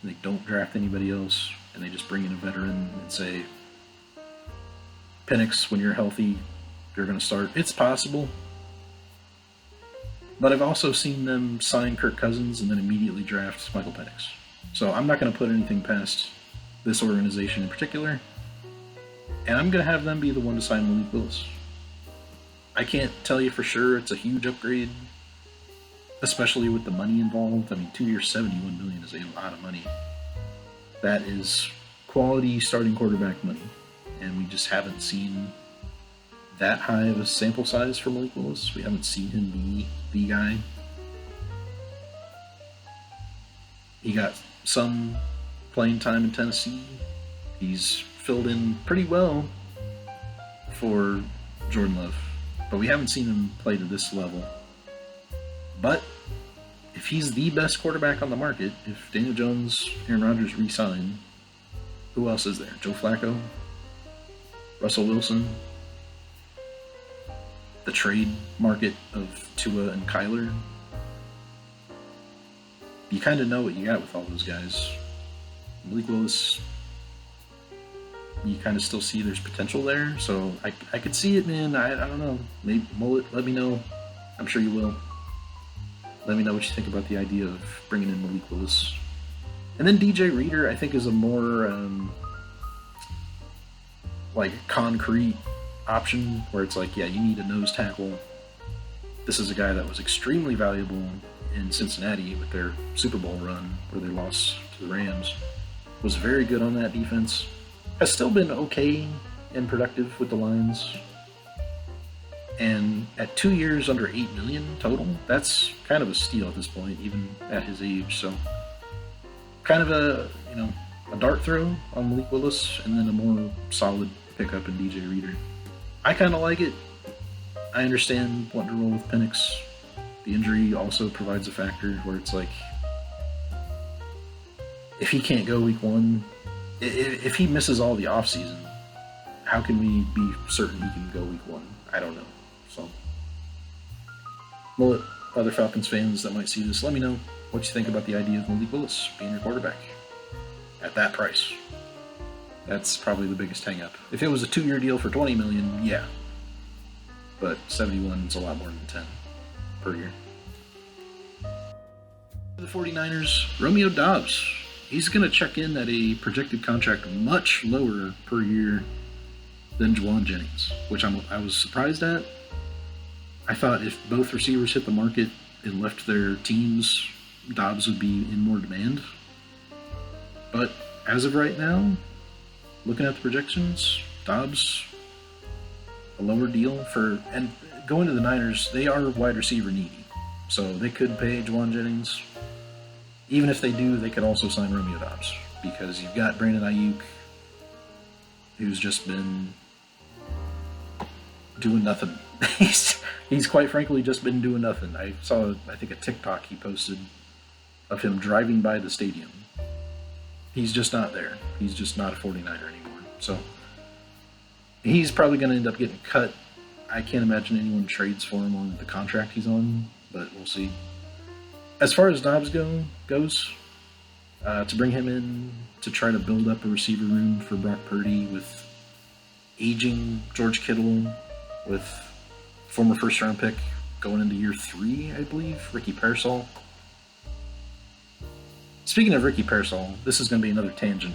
and they don't draft anybody else, and they just bring in a veteran and say, Penix, when you're healthy, you're going to start? It's possible. But I've also seen them sign Kirk Cousins and then immediately draft Michael Penix. So I'm not going to put anything past this organization in particular. And I'm going to have them be the one to sign Malik Willis. I can't tell you for sure it's a huge upgrade, especially with the money involved. I mean, 2 years, $71 million is a lot of money. That is quality starting quarterback money. And we just haven't seen that high of a sample size for Malik Willis. We haven't seen him be the guy. He got some playing time in Tennessee. He's filled in pretty well for Jordan Love, but we haven't seen him play to this level. But if he's the best quarterback on the market, if Daniel Jones, Aaron Rodgers re-sign, who else is there? Joe Flacco? Russell Wilson? The trade market of Tua and Kyler? You kind of know what you got with all those guys. Malik Willis, you kind of still see there's potential there, so I could see it, man. I don't know. Maybe Mullet, let me know. I'm sure you will. Let me know what you think about the idea of bringing in Malik Willis. And then DJ Reader, I think, is a more concrete option where it's like, yeah, you need a nose tackle. This is a guy that was extremely valuable in Cincinnati with their Super Bowl run where they lost to the Rams. Was very good on that defense. Has still been okay and productive with the Lions. And at 2 years under $8 million total, that's kind of a steal at this point, even at his age. So kind of a dart throw on Malik Willis, and then a more solid pickup in DJ Reader. I kind of like it. I understand wanting to roll with Penix. The injury also provides a factor where it's like, if he can't go week one, if he misses all the offseason, how can we be certain he can go week one? I don't know. So, Mullet, other Falcons fans that might see this, let me know what you think about the idea of Malik Willis being your quarterback at that price. That's probably the biggest hang-up. If it was a 2-year deal for $20 million, yeah. But 71 is a lot more than 10 per year. The 49ers, Romeo Doubs. He's going to check in at a projected contract much lower per year than Jauan Jennings, which I was surprised at. I thought if both receivers hit the market and left their teams, Doubs would be in more demand. But as of right now, looking at the projections, Doubs, a lower deal for, and going to the Niners, they are wide receiver needy. So they could pay Jauan Jennings. Even if they do, they could also sign Romeo Doubs, because you've got Brandon Ayuk, who's just been doing nothing. He's quite frankly just been doing nothing. I saw, I think, a TikTok he posted of him driving by the stadium. He's just not there. He's just not a 49er anymore. So he's probably going to end up getting cut. I can't imagine anyone trades for him on the contract he's on, but we'll see. As far as Doubs goes, to bring him in to try to build up a receiver room for Brock Purdy with aging George Kittle, with former first-round pick going into year 3, I believe, Ricky Pearsall. Speaking of Ricky Pearsall, this is going to be another tangent.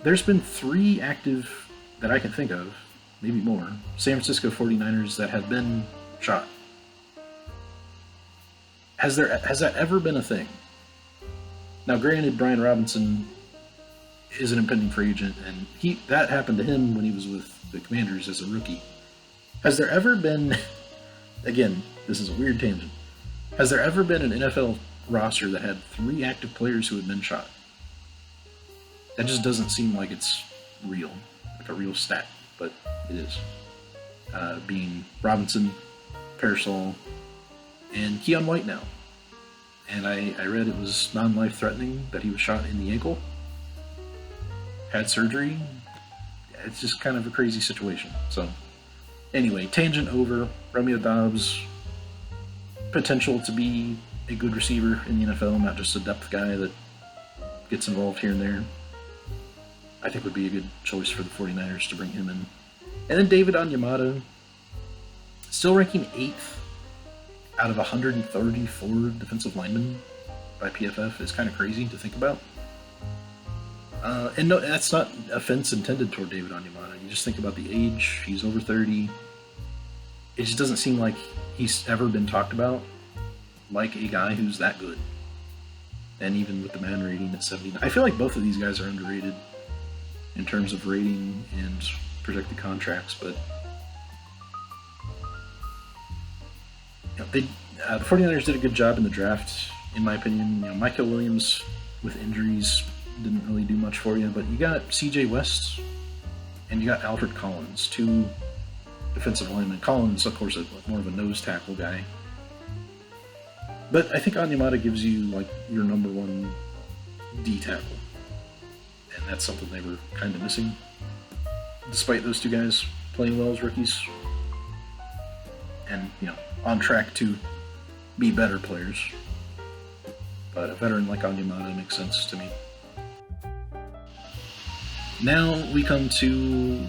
There's been 3 active, that I can think of, maybe more, San Francisco 49ers that have been shot. Has that ever been a thing? Now, granted, Brian Robinson is an impending free agent, and that happened to him when he was with the Commanders as a rookie. Has there ever been, again, this is a weird tangent, has there ever been an NFL roster that had 3 active players who had been shot? That just doesn't seem like it's real, like a real stat, but it is. Being Robinson, Parasol, and Keon White now. And I read it was non-life threatening, that he was shot in the ankle, had surgery. It's just kind of a crazy situation. So, anyway, tangent over. Romeo Doubs, potential to be a good receiver in the NFL, not just a depth guy that gets involved here and there. I think would be a good choice for the 49ers to bring him in. And then David Onyemata, still ranking 8th out of 134 defensive linemen by PFF is kind of crazy to think about. And no, that's not offense intended toward David Onyemata. You just think about the age. He's over 30. It just doesn't seem like he's ever been talked about like a guy who's that good. And even with the man rating at 79. I feel like both of these guys are underrated in terms of rating and projected contracts, but the 49ers did a good job in the draft, in my opinion. Michael Williams with injuries didn't really do much for you, but you got CJ West and you got Alfred Collins, two defensive linemen. Collins, of course, more of a nose tackle guy. But I think Onyemata gives you like your number one D tackle, and that's something they were kind of missing, despite those two guys playing well as rookies, and on track to be better players. But a veteran like Onyemata makes sense to me. Now we come to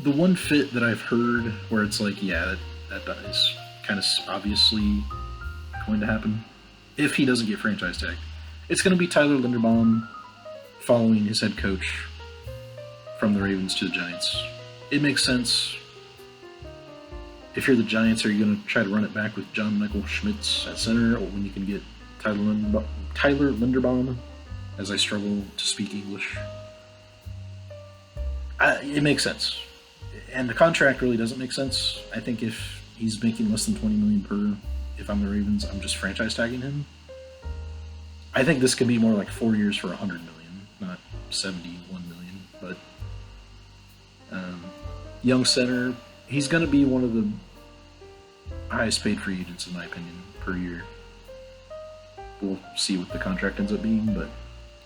the one fit that I've heard where it's like, yeah, that is kind of obviously going to happen if he doesn't get franchise tagged. It's going to be Tyler Linderbaum following his head coach from the Ravens to the Giants. It makes sense. If you're the Giants, are you going to try to run it back with John Michael Schmitz at center, or when you can get Tyler Linderbaum, as I struggle to speak English? It makes sense. And the contract really doesn't make sense. I think if he's making less than $20 million per, if I'm the Ravens, I'm just franchise tagging him. I think this could be more like 4 years for $100 million, not $71 million. But young center, he's going to be one of the highest paid free agents, in my opinion, per year. We'll see what the contract ends up being, but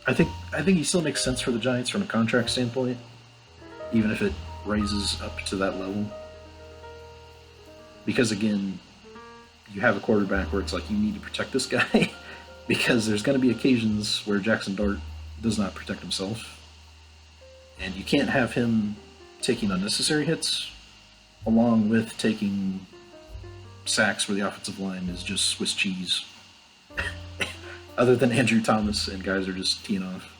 I think he still makes sense for the Giants from a contract standpoint, even if it raises up to that level. Because again, you have a quarterback where it's like you need to protect this guy because there's going to be occasions where Jackson Dart does not protect himself, and you can't have him taking unnecessary hits along with taking sacks where the offensive line is just Swiss cheese. Other than Andrew Thomas and guys are just teeing off.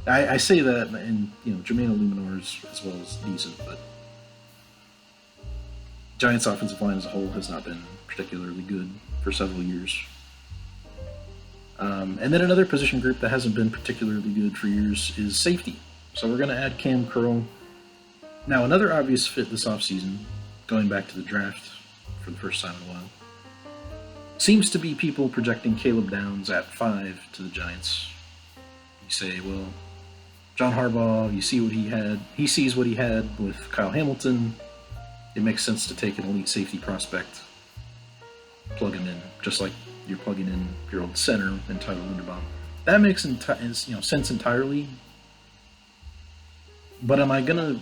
I say that, and Jermaine Illuminor is as well as decent, but Giants' offensive line as a whole has not been particularly good for several years. And then another position group that hasn't been particularly good for years is safety. So we're going to add Cam Curl. Now, another obvious fit this offseason, going back to the draft for the first time in a while, seems to be people projecting Caleb Downs at 5 to the Giants. You say, well, John Harbaugh, you see what he had. He sees what he had with Kyle Hamilton. It makes sense to take an elite safety prospect, plug him in, just like you're plugging in your old center and Tyler Linderbaum. That makes sense entirely. But am I gonna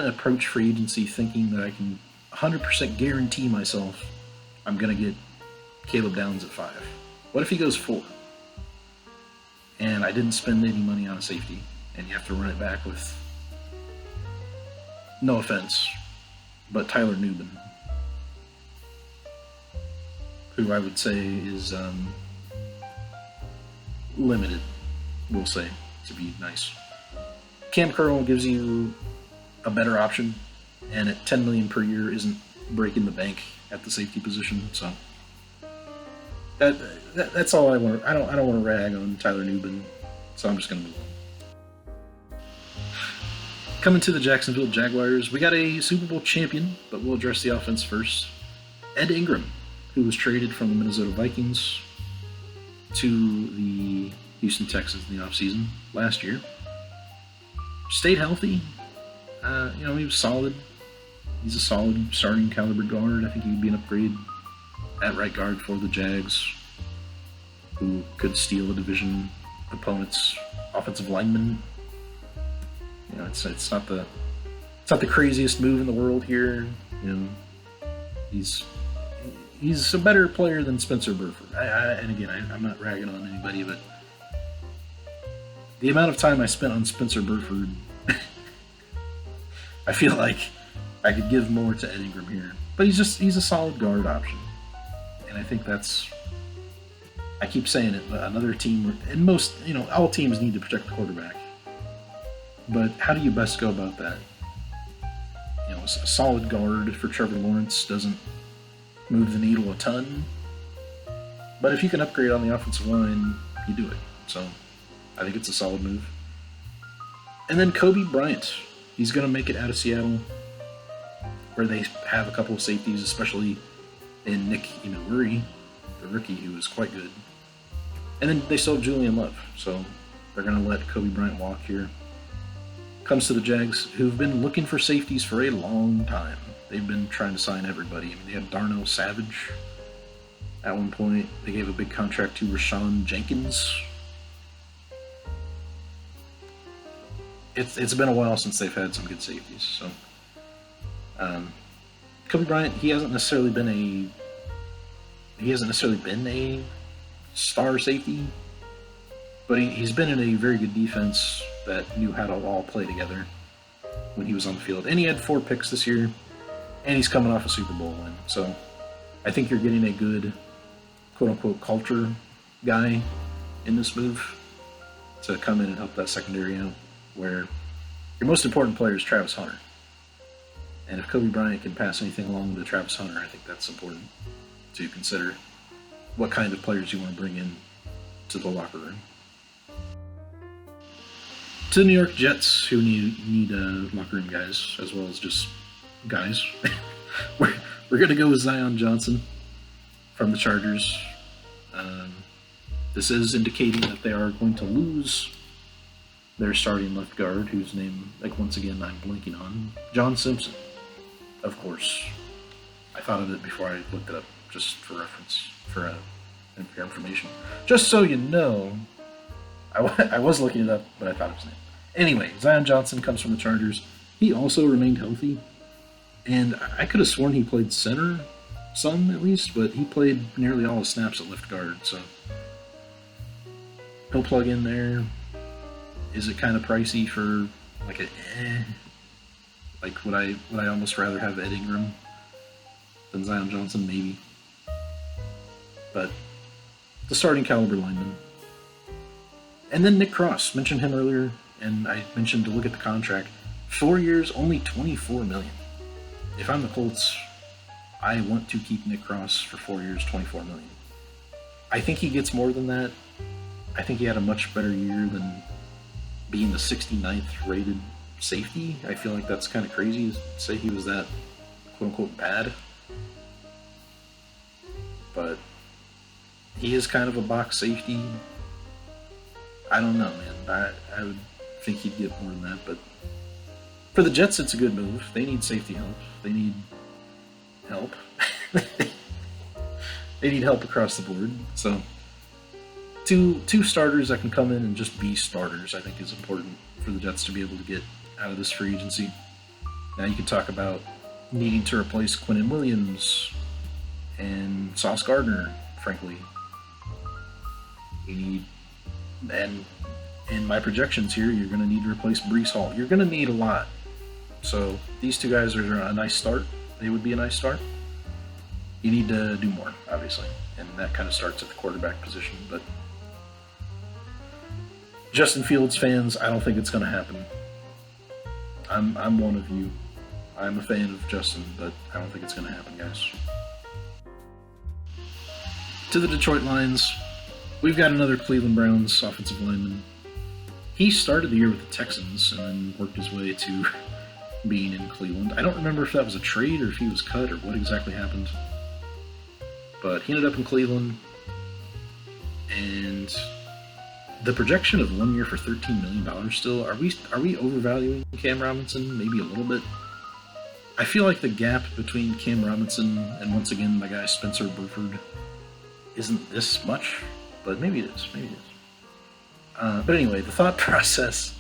approach free agency thinking that I can 100% guarantee myself I'm gonna get Caleb Downs at 5? What if he goes 4? And I didn't spend any money on a safety, and you have to run it back with, no offense, but Tyler Nubin, who I would say is limited, we'll say, to be nice. Cam Curl gives you a better option, and at $10 million per year isn't breaking the bank at the safety position, so that's all I want. I don't want to rag on Tyler Nubin, so I'm just going to move on. Coming to the Jacksonville Jaguars, we got a Super Bowl champion, but we'll address the offense first. Ed Ingram, who was traded from the Minnesota Vikings to the Houston Texans in the offseason last year. stayed healthy. He was solid. He's a solid starting caliber guard. I think he would be an upgrade at right guard for the Jags, who could steal a division opponent's offensive lineman. It's not the craziest move in the world here. He's a better player than Spencer Burford. And again, I'm not ragging on anybody, but the amount of time I spent on Spencer Burford, I feel like I could give more to Ed Ingram here. But he's a solid guard option. And I think that's, I keep saying it, but another team, and all teams need to protect the quarterback. But how do you best go about that? A solid guard for Trevor Lawrence doesn't move the needle a ton. But if you can upgrade on the offensive line, you do it. So I think it's a solid move. And then Kobe Bryant. He's going to make it out of Seattle, where they have a couple of safeties, especially in Nick Emiluri, the rookie, who is quite good. And then they still have Julian Love, so they're going to let Kobe Bryant walk here. Comes to the Jags, who've been looking for safeties for a long time. They've been trying to sign everybody. They had Darnell Savage at one point. They gave a big contract to Rashawn Jenkins. It's been a while since they've had some good safeties. So, Kobe Bryant, he hasn't necessarily been a star safety, but he's been in a very good defense that knew how to all play together when he was on the field. And he had 4 picks this year, and he's coming off a Super Bowl win. So I think you're getting a good, quote-unquote, culture guy in this move to come in and help that secondary out, where your most important player is Travis Hunter. And if Kobe Bryant can pass anything along to Travis Hunter, I think that's important to consider what kind of players you want to bring in to the locker room. To the New York Jets, who need locker room guys, as well as just guys. we're going to go with Zion Johnson from the Chargers. This is indicating that they are going to lose their starting left guard, whose name, once again, I'm blanking on. John Simpson, of course. I thought of it before I looked it up, just for reference, for information. Just so you know, I was looking it up, but I thought of his name. Anyway, Zion Johnson comes from the Chargers. He also remained healthy, and I could have sworn he played center, some at least, but he played nearly all his snaps at left guard, so he'll plug in there. Is it kind of pricey for would I almost rather have Ed Ingram than Zion Johnson? Maybe. But the starting caliber lineman. And then Nick Cross, mentioned him earlier, and I mentioned to look at the contract. 4 years, only $24 million. If I'm the Colts, I want to keep Nick Cross for 4 years, $24 million. I think he gets more than that. I think he had a much better year than being the 69th rated safety. I feel like that's kind of crazy to say he was that quote-unquote bad. But he is kind of a box safety. I don't know, man. I would think he'd get more than that, but for the Jets, it's a good move. They need safety help. They need help. They need help across the board. So two starters that can come in and just be starters, I think, is important for the Jets to be able to get out of this free agency. Now you can talk about needing to replace Quinnen Williams and Sauce Gardner, frankly. You need, and in my projections here, you're going to need to replace Breece Hall. You're going to need a lot. So these two guys are a nice start. They would be a nice start. You need to do more, obviously, and that kind of starts at the quarterback position. But Justin Fields fans, I don't think it's going to happen. I'm one of you. I'm a fan of Justin, but I don't think it's going to happen, guys. To the Detroit Lions, we've got another Cleveland Browns offensive lineman. He started the year with the Texans and then worked his way to being in Cleveland. I don't remember if that was a trade or if he was cut or what exactly happened. But he ended up in Cleveland, and the projection of 1 year for $13 million still, are we overvaluing Cam Robinson maybe a little bit? I feel like the gap between Cam Robinson and, once again, my guy Spencer Burford isn't this much, but maybe it is. But anyway, the thought process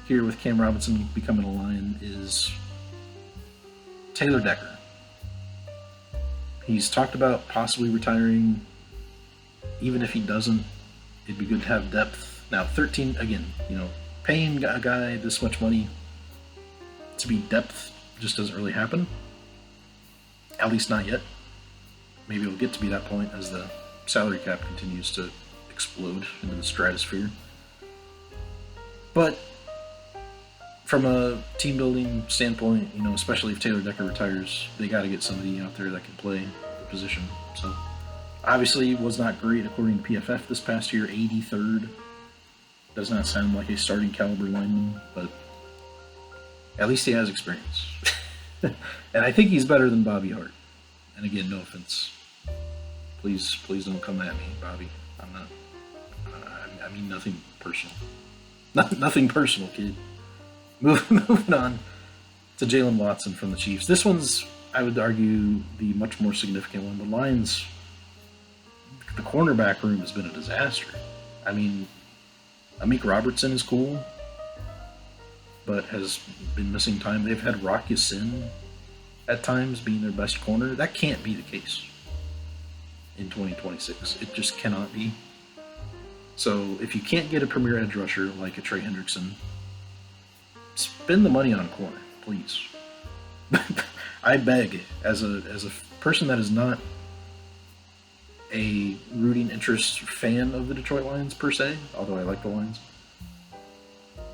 here with Cam Robinson becoming a Lion is Taylor Decker. He's talked about possibly retiring. Even if he doesn't, it'd be good to have depth. Now, 13, again, paying a guy this much money to be depth just doesn't really happen. At least not yet. Maybe it'll get to be that point as the salary cap continues to explode into the stratosphere. But from a team building standpoint, especially if Taylor Decker retires, they got to get somebody out there that can play the position. So obviously was not great according to PFF this past year, 83rd. Does not sound like a starting caliber lineman, but at least he has experience. And I think he's better than Bobby Hart. And again, no offense. Please don't come at me, Bobby. I'm not. I mean nothing personal. Nothing personal, kid. Moving on to Jalen Watson from the Chiefs. This one's, I would argue, the much more significant one. The Lions, the cornerback room has been a disaster. I mean, Amik Robertson is cool, but has been missing time. They've had Rock Ya-Sin at times being their best corner. That can't be the case in 2026. It just cannot be. So if you can't get a premier edge rusher like a Trey Hendrickson, spend the money on a corner, please. I beg, as a person that is not a rooting interest fan of the Detroit Lions per se, although I like the Lions,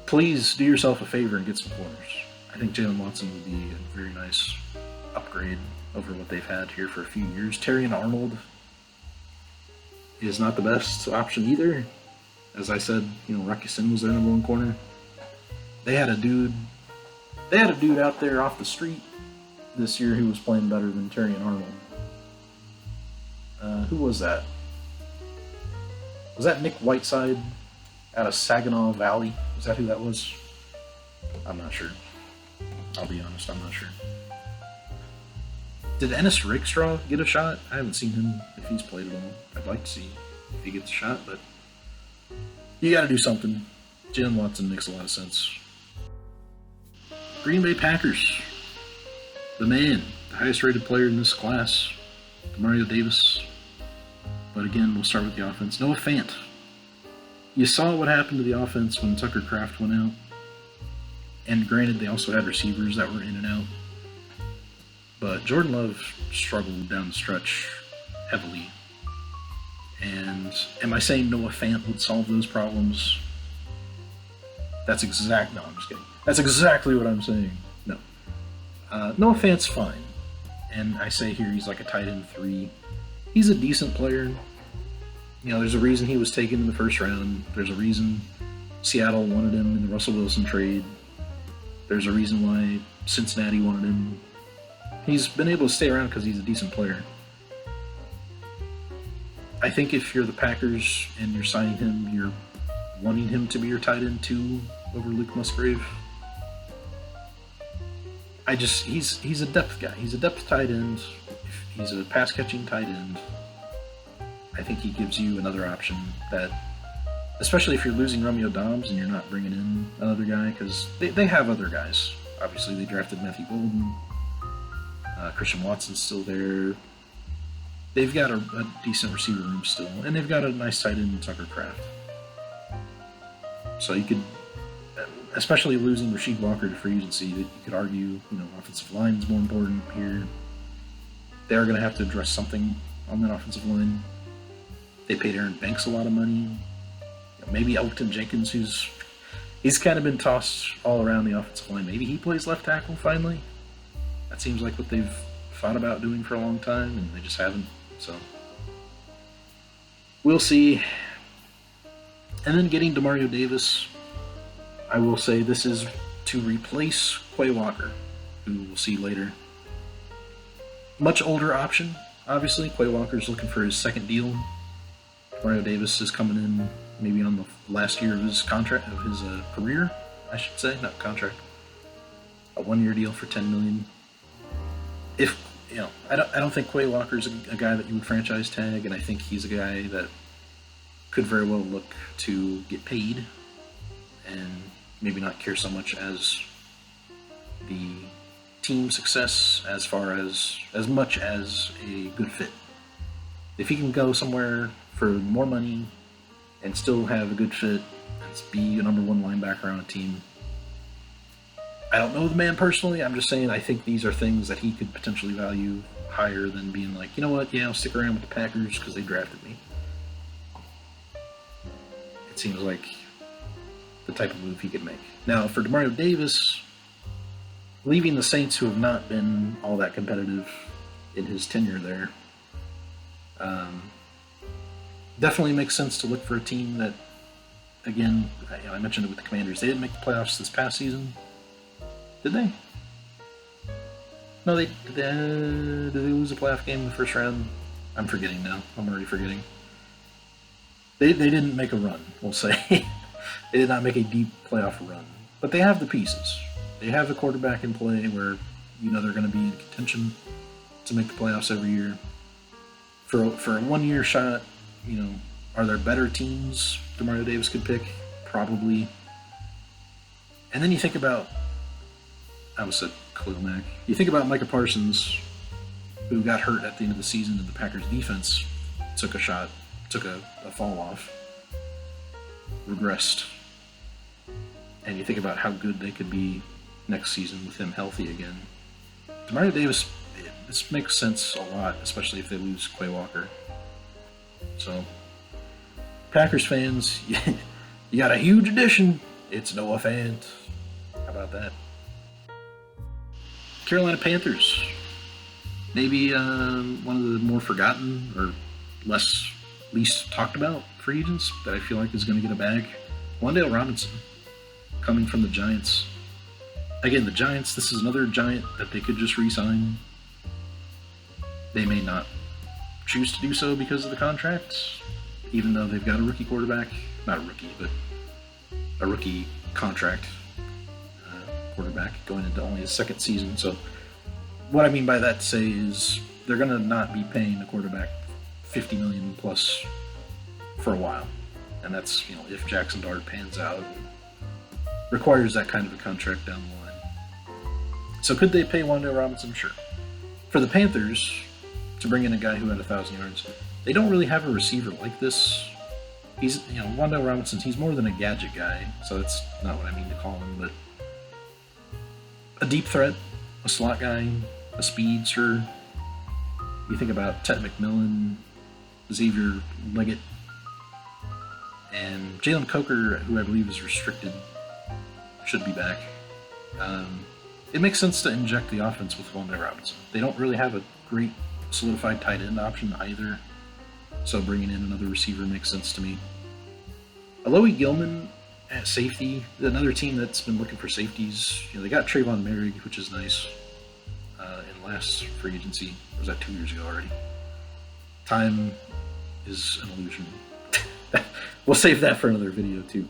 please do yourself a favor and get some corners. I think Jalen Watson would be a very nice upgrade over what they've had here for a few years. Terrion Arnold is not the best option either. As I said, Rock Ya-Sin was their number one corner. They had a dude out there off the street this year who was playing better than Terrion Arnold. Who was that? Was that Nick Whiteside out of Saginaw Valley? Was that who that was? I'm not sure. I'll be honest, I'm not sure. Did Ennis Rakestraw get a shot? I haven't seen him if he's played at all. I'd like to see if he gets a shot, but you got to do something. Jalen Watson makes a lot of sense. Green Bay Packers. The man, the highest rated player in this class, Demario Davis. But again, we'll start with the offense. Noah Fant. You saw what happened to the offense when Tucker Kraft went out. And granted, they also had receivers that were in and out. But Jordan Love struggled down the stretch heavily. And am I saying Noah Fant would solve those problems? No, I'm just kidding. That's exactly what I'm saying. No. Noah Fant's fine. And I say here he's like a tight end 3. He's a decent player. There's a reason he was taken in the first round. There's a reason Seattle wanted him in the Russell Wilson trade. There's a reason why Cincinnati wanted him. He's been able to stay around because he's a decent player. I think if you're the Packers and you're signing him, you're wanting him to be your tight end 2 over Luke Musgrave. He's a depth guy. He's a depth tight end. He's a pass-catching tight end. I think he gives you another option that, especially if you're losing Romeo Doubs and you're not bringing in another guy, because they have other guys. Obviously, they drafted Matthew Golden. Christian Watson's still there. They've got a decent receiver room still, and they've got a nice tight end in Tucker Kraft. So you could, especially losing Rasheed Walker to free agency, that you could argue, offensive line is more important here. They are going to have to address something on that offensive line. They paid Aaron Banks a lot of money. Maybe Elgton Jenkins, he's kind of been tossed all around the offensive line. Maybe he plays left tackle finally. That seems like what they've thought about doing for a long time, and they just haven't. So we'll see. And then getting Demario Davis, I will say this is to replace Quay Walker, who we'll see later. Much older option, obviously. Quay Walker's looking for his second deal. Demario Davis is coming in maybe on the last year of his contract, of his career, I should say, not contract. A 1-year deal for $10 million. If I don't think Quay Walker's a guy that you would franchise tag, and I think he's a guy that could very well look to get paid, and maybe not care so much as the team success as much as a good fit. If he can go somewhere for more money and still have a good fit and be a number one linebacker on a team. I don't know the man personally. I'm just saying I think these are things that he could potentially value higher than being like, you know what, yeah, I'll stick around with the Packers because they drafted me. It seems like the type of move he could make. Now, for Demario Davis, leaving the Saints, who have not been all that competitive in his tenure there, definitely makes sense to look for a team that, again, I mentioned it with the Commanders. They didn't make the playoffs this past season. Did they? No, did they lose a playoff game in the first round? I'm forgetting now. I'm already forgetting. They didn't make a run, we'll say. They did not make a deep playoff run. But they have the pieces. They have a quarterback in play where they're going to be in contention to make the playoffs every year. For a 1-year shot, are there better teams Demario Davis could pick? Probably. And then you think about, I almost said Khalil Mack. You think about Micah Parsons, who got hurt at the end of the season, and the Packers defense took a fall off, regressed. And you think about how good they could be next season with him healthy again. Demario Davis, this makes sense a lot, especially if they lose Quay Walker. So, Packers fans, you got a huge addition. It's Noah Fant. How about that? Carolina Panthers. Maybe one of the more forgotten or least talked about free agents that I feel like is going to get a bag. Wan'Dale Robinson, coming from the Giants. Again, the Giants, this is another Giant that they could just re-sign. They may not choose to do so because of the contracts, even though they've got a rookie quarterback. Not a rookie, but a rookie contract quarterback going into only his second season. So what I mean by that to say is they're going to not be paying the quarterback $50 million plus for a while. And that's, if Jackson Dart pans out and requires that kind of a contract down the line. So could they pay Wan'Dale Robinson? Sure. For the Panthers, to bring in a guy who had 1,000 yards, they don't really have a receiver like this. He's, Wan'Dale Robinson, he's more than a gadget guy, so that's not what I mean to call him, but a deep threat, a slot guy, a speed, sure. You think about Ted McMillan, Xavier Leggett, and Jalen Coker, who I believe is restricted, should be back. It makes sense to inject the offense with Wan'Dale Robinson. They don't really have a great solidified tight end option either, so bringing in another receiver makes sense to me. Alohi Gilman at safety, another team that's been looking for safeties. They got Trayvon Merrick, which is nice, in last free agency. Or was that 2 years ago already? Time is an illusion. We'll save that for another video too.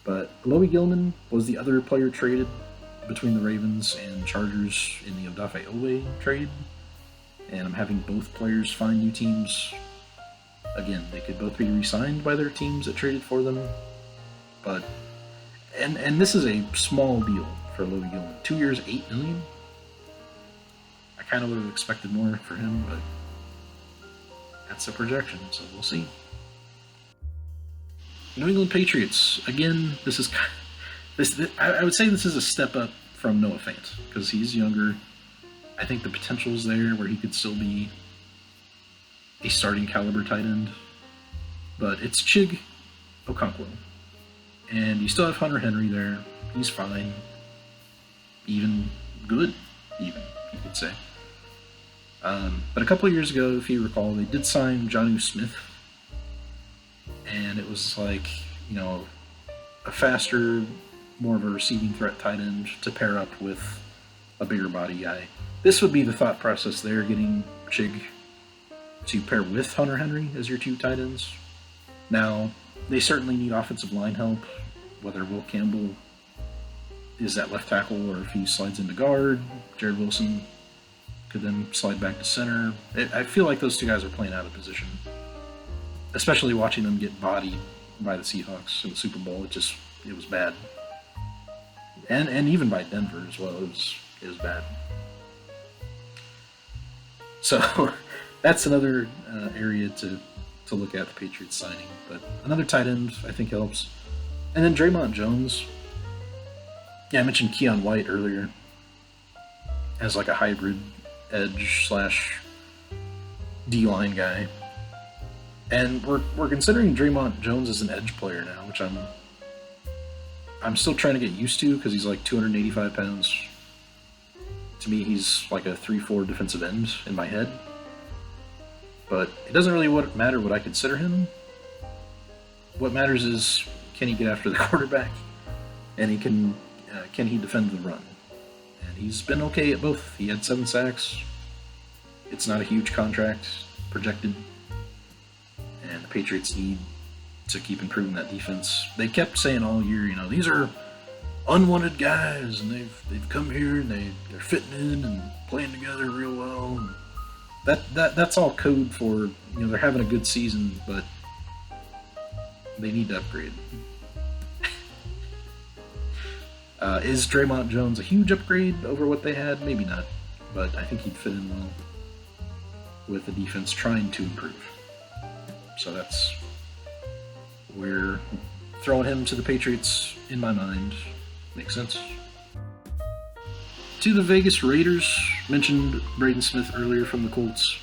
But Alohi Gilman was the other player traded between the Ravens and Chargers in the Odafe Oweh trade. And I'm having both players find new teams. Again, they could both be re-signed by their teams that traded for them. But and this is a small deal for Alohi Gilman. 2 years, $8 million. I kind of would have expected more for him, but that's a projection, so we'll see. New England Patriots. Again, I would say this is a step up from Noah Fant because he's younger. I think the potential is there where he could still be a starting caliber tight end. But it's Chig Okonkwo. And you still have Hunter Henry there. He's fine. Even good, you could say. But a couple of years ago, if you recall, they did sign Jonnu Smith. And it was like, a faster, more of a receiving threat tight end to pair up with a bigger body guy. This would be the thought process there, getting Chig to pair with Hunter Henry as your two tight ends. Now, They certainly need offensive line help, whether Will Campbell is at left tackle or if he slides into guard. Jared Wilson could then slide back to center. I feel like those two guys are playing out of position, especially watching them get bodied by the Seahawks in the Super Bowl. It was bad, and even by Denver as well. It was bad. So that's another area to look at the Patriots signing. But another tight end I think helps, and then Draymond Jones. Yeah, I mentioned Keon White earlier as like a hybrid edge slash D-line guy. And we're considering Draymond Jones as an edge player now, which I'm still trying to get used to because he's like 285 pounds. To me, he's like a 3-4 defensive end in my head. But it doesn't really matter what I consider him. What matters is, can he get after the quarterback? And can he defend the run? And he's been okay at both. He had 7 sacks. It's not a huge contract projected. And the Patriots need to keep improving that defense. They kept saying all year, these are unwanted guys, and they've come here and they're fitting in and playing together real well. And that's all code for they're having a good season, but they need to upgrade. Is Draymond Jones a huge upgrade over what they had? Maybe not, but I think he'd fit in well with the defense trying to improve. So we're throwing him to the Patriots in my mind. Makes sense. To the Vegas Raiders, mentioned Braden Smith earlier from the Colts.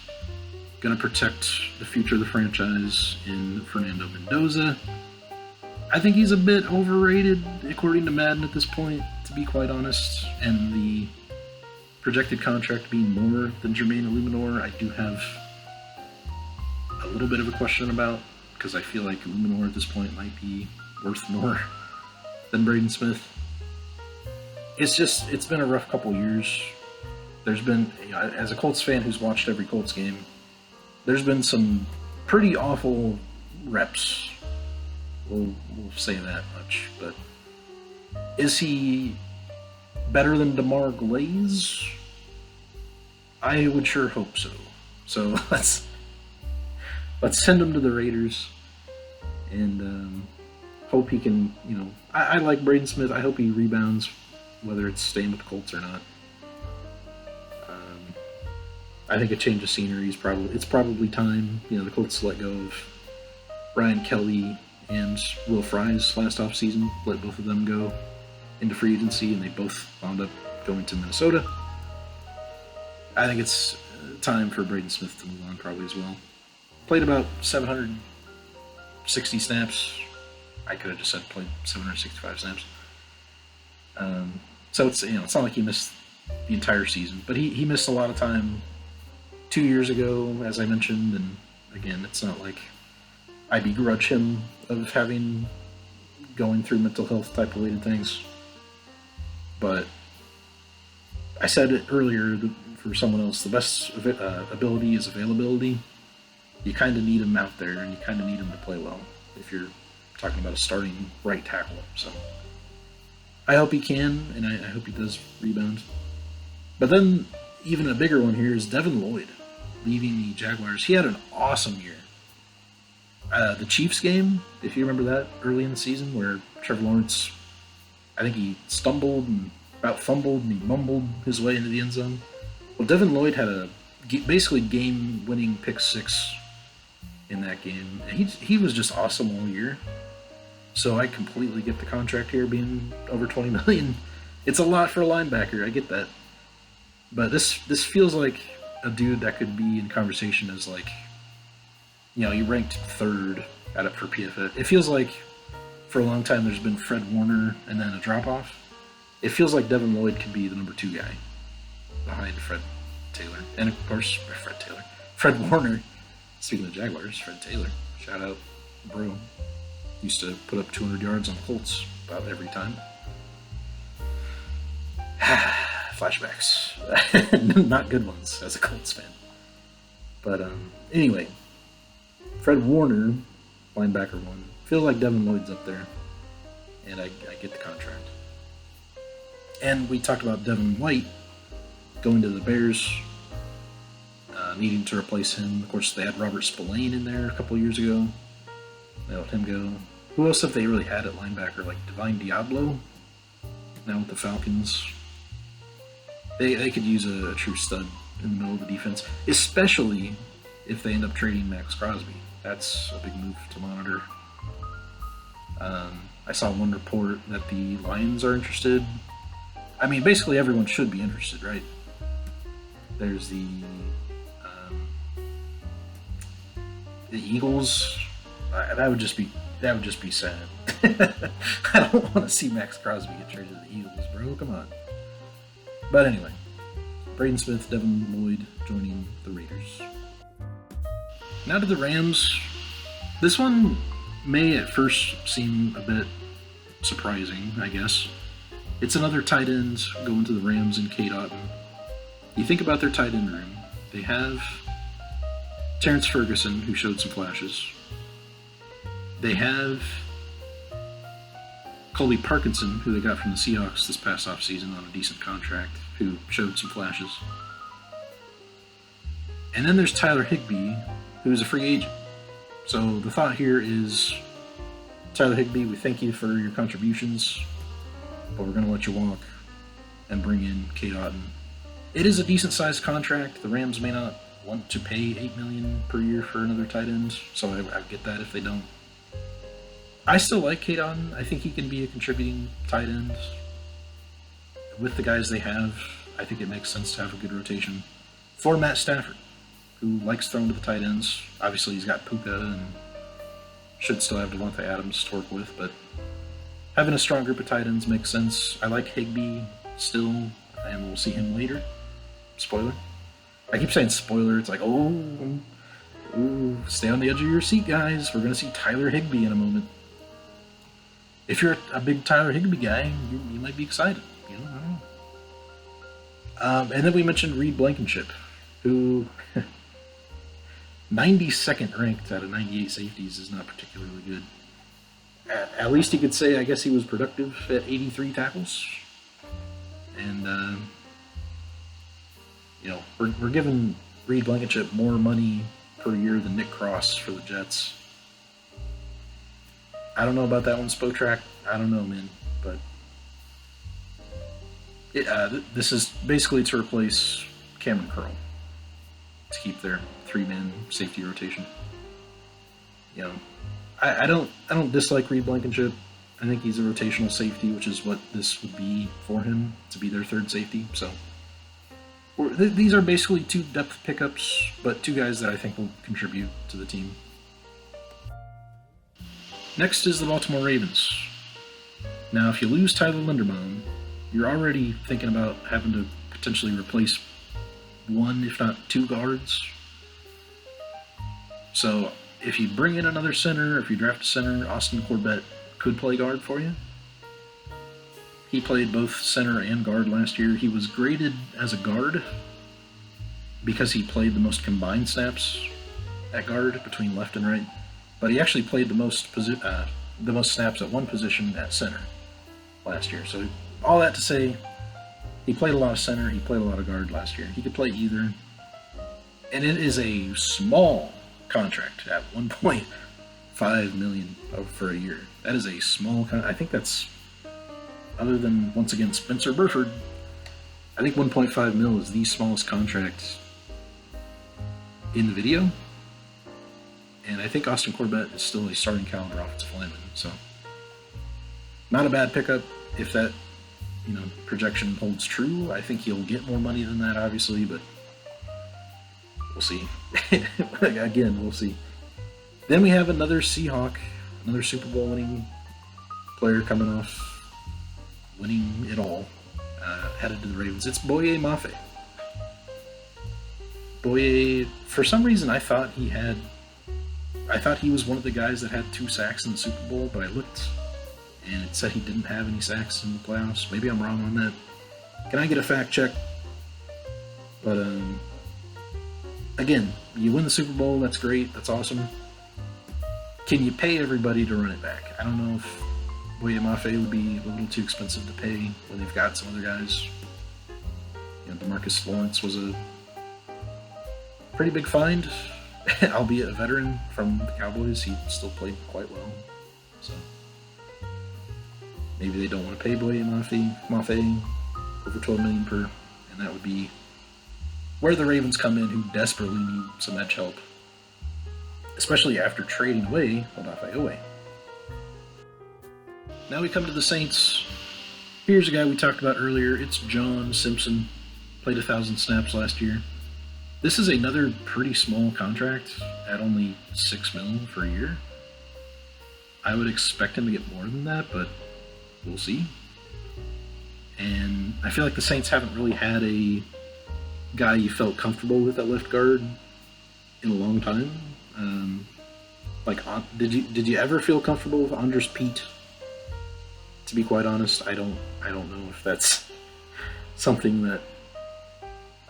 Gonna protect the future of the franchise in Fernando Mendoza. I think he's a bit overrated, according to Madden at this point, to be quite honest. And the projected contract being more than Jermaine Illuminor, I do have a little bit of a question about, because I feel like Illuminor at this point might be worth more than Braden Smith. It's been a rough couple years. There's been, as a Colts fan who's watched every Colts game, there's been some pretty awful reps. We'll say that much. But is he better than DeMar Glaze? I would sure hope so. So let's send him to the Raiders and hope he can. I like Braden Smith. I hope he rebounds, whether it's staying with the Colts or not. I think a change of scenery is probably time. The Colts let go of Ryan Kelly and Will Fries last offseason, let both of them go into free agency, and they both wound up going to Minnesota. I think it's time for Braden Smith to move on probably as well. Played about 760 snaps. I could have just said played 765 snaps. So it's not like he missed the entire season, but he missed a lot of time 2 years ago, as I mentioned, and again, it's not like I begrudge him of going through mental health type related things. But I said it earlier for someone else, the best ability is availability. You kind of need him out there, and you kind of need him to play well if you're talking about a starting right tackle. So I hope he can, and I hope he does rebound. But then, even a bigger one here is Devin Lloyd leaving the Jaguars. He had an awesome year. The Chiefs game, if you remember that, early in the season, where Trevor Lawrence, I think he stumbled and about fumbled and he mumbled his way into the end zone. Well, Devin Lloyd had a basically game-winning pick six in that game. And he was just awesome all year. So I completely get the contract here being over $20 million. It's a lot for a linebacker, I get that. But this feels like a dude that could be in conversation as like, he ranked third for PFF. It feels like for a long time there's been Fred Warner and then a drop-off. It feels like Devin Lloyd could be the number 2 guy behind Fred Taylor. And of course, Fred Warner. Speaking of Jaguars, Fred Taylor. Shout out, bro. Used to put up 200 yards on the Colts about every time. Flashbacks. Not good ones as a Colts fan. But anyway, Fred Warner, linebacker 1, feel like Devin Lloyd's up there, and I get the contract. And we talked about Devin White going to the Bears, needing to replace him. Of course, they had Robert Spillane in there a couple years ago. They let him go. Who else have they really had at linebacker? Like Divine Diablo? Now with the Falcons. They could use a true stud in the middle of the defense, especially if they end up trading Max Crosby. That's a big move to monitor. I saw one report that the Lions are interested. I mean, basically everyone should be interested, right? There's the Eagles. That would just be sad. I don't want to see Max Crosby get traded to the Eagles, bro. Come on. But anyway, Braden Smith, Devin Lloyd joining the Raiders. Now to the Rams. This one may at first seem a bit surprising, I guess. It's another tight end going to the Rams and Cade Otton. You think about their tight end room. They have Terrence Ferguson, who showed some flashes. They have Colby Parkinson, who they got from the Seahawks this past offseason on a decent contract, who showed some flashes. And then there's Tyler Higbee, who's a free agent. So the thought here is, Tyler Higbee, we thank you for your contributions, but we're going to let you walk and bring in Cade Otton. It is a decent-sized contract. The Rams may not want to pay $8 million per year for another tight end, so I get that if they don't. I still like Cade Otton. I think he can be a contributing tight end. With the guys they have, I think it makes sense to have a good rotation for Matt Stafford, who likes throwing to the tight ends. Obviously, he's got Puka and should still have Devontae Adams to work with, but having a strong group of tight ends makes sense. I like Higbee still, and we'll see him later. Spoiler. I keep saying spoiler. It's like, ooh, stay on the edge of your seat, guys. We're going to see Tyler Higbee in a moment. If you're a big Tyler Higbee guy, you might be excited. You know, I don't know. And then we mentioned Reed Blankenship, who 92nd ranked out of 98 safeties is not particularly good. At least you could say, I guess he was productive at 83 tackles. And, we're giving Reed Blankenship more money per year than Nick Cross for the Jets. I don't know about that one, Spotrac. I don't know, man. But this is basically to replace Cameron Curl to keep their three-man safety rotation. You know, I don't dislike Reed Blankenship. I think he's a rotational safety, which is what this would be for him, to be their third safety. So these are basically two depth pickups, but two guys that I think will contribute to the team. Next is the Baltimore Ravens. Now, if you lose Tyler Linderbaum, you're already thinking about having to potentially replace one, if not two guards. So if you bring in another center, if you draft a center, Austin Corbett could play guard for you. He played both center and guard last year. He was graded as a guard because he played the most combined snaps at guard between left and right. But he actually played the most snaps at one position at center last year. So all that to say, he played a lot of center, he played a lot of guard last year. He could play either. And it is a small contract at $1.5 million for a year. That is a small contract. I think that's, other than, once again, Spencer Burford, I think $1.5 million is the smallest contract in the video. And I think Austin Corbett is still a starting caliber offensive lineman. So, not a bad pickup if that, projection holds true. I think he'll get more money than that, obviously, but we'll see. Again, we'll see. Then we have another Seahawk, another Super Bowl winning player coming off winning it all, headed to the Ravens. It's Boye Mafe. Boye, for some reason, I thought he was one of the guys that had 2 sacks in the Super Bowl, but I looked and it said he didn't have any sacks in the playoffs. Maybe I'm wrong on that. Can I get a fact check? But again, you win the Super Bowl, that's great, that's awesome. can you pay everybody to run it back? I don't know if Boye Mafe would be a little too expensive to pay when they've got some other guys. You know, DeMarcus Lawrence was a pretty big find, albeit a veteran from the Cowboys. He still played quite well. So maybe they don't want to pay Boye Mafe over $12 million per, and that would be where the Ravens come in, who desperately need some edge help, especially after trading away Odafe Oweh. Now we come to the Saints. Here's a guy we talked about earlier. It's John Simpson. Played 1,000 snaps last year. This is another pretty small contract at only $6 million for a year. I would expect him to get more than that, but we'll see. And I feel like the Saints haven't really had a guy you felt comfortable with at left guard in a long time. Did you ever feel comfortable with Andres Pete? To be quite honest, I don't know if that's something that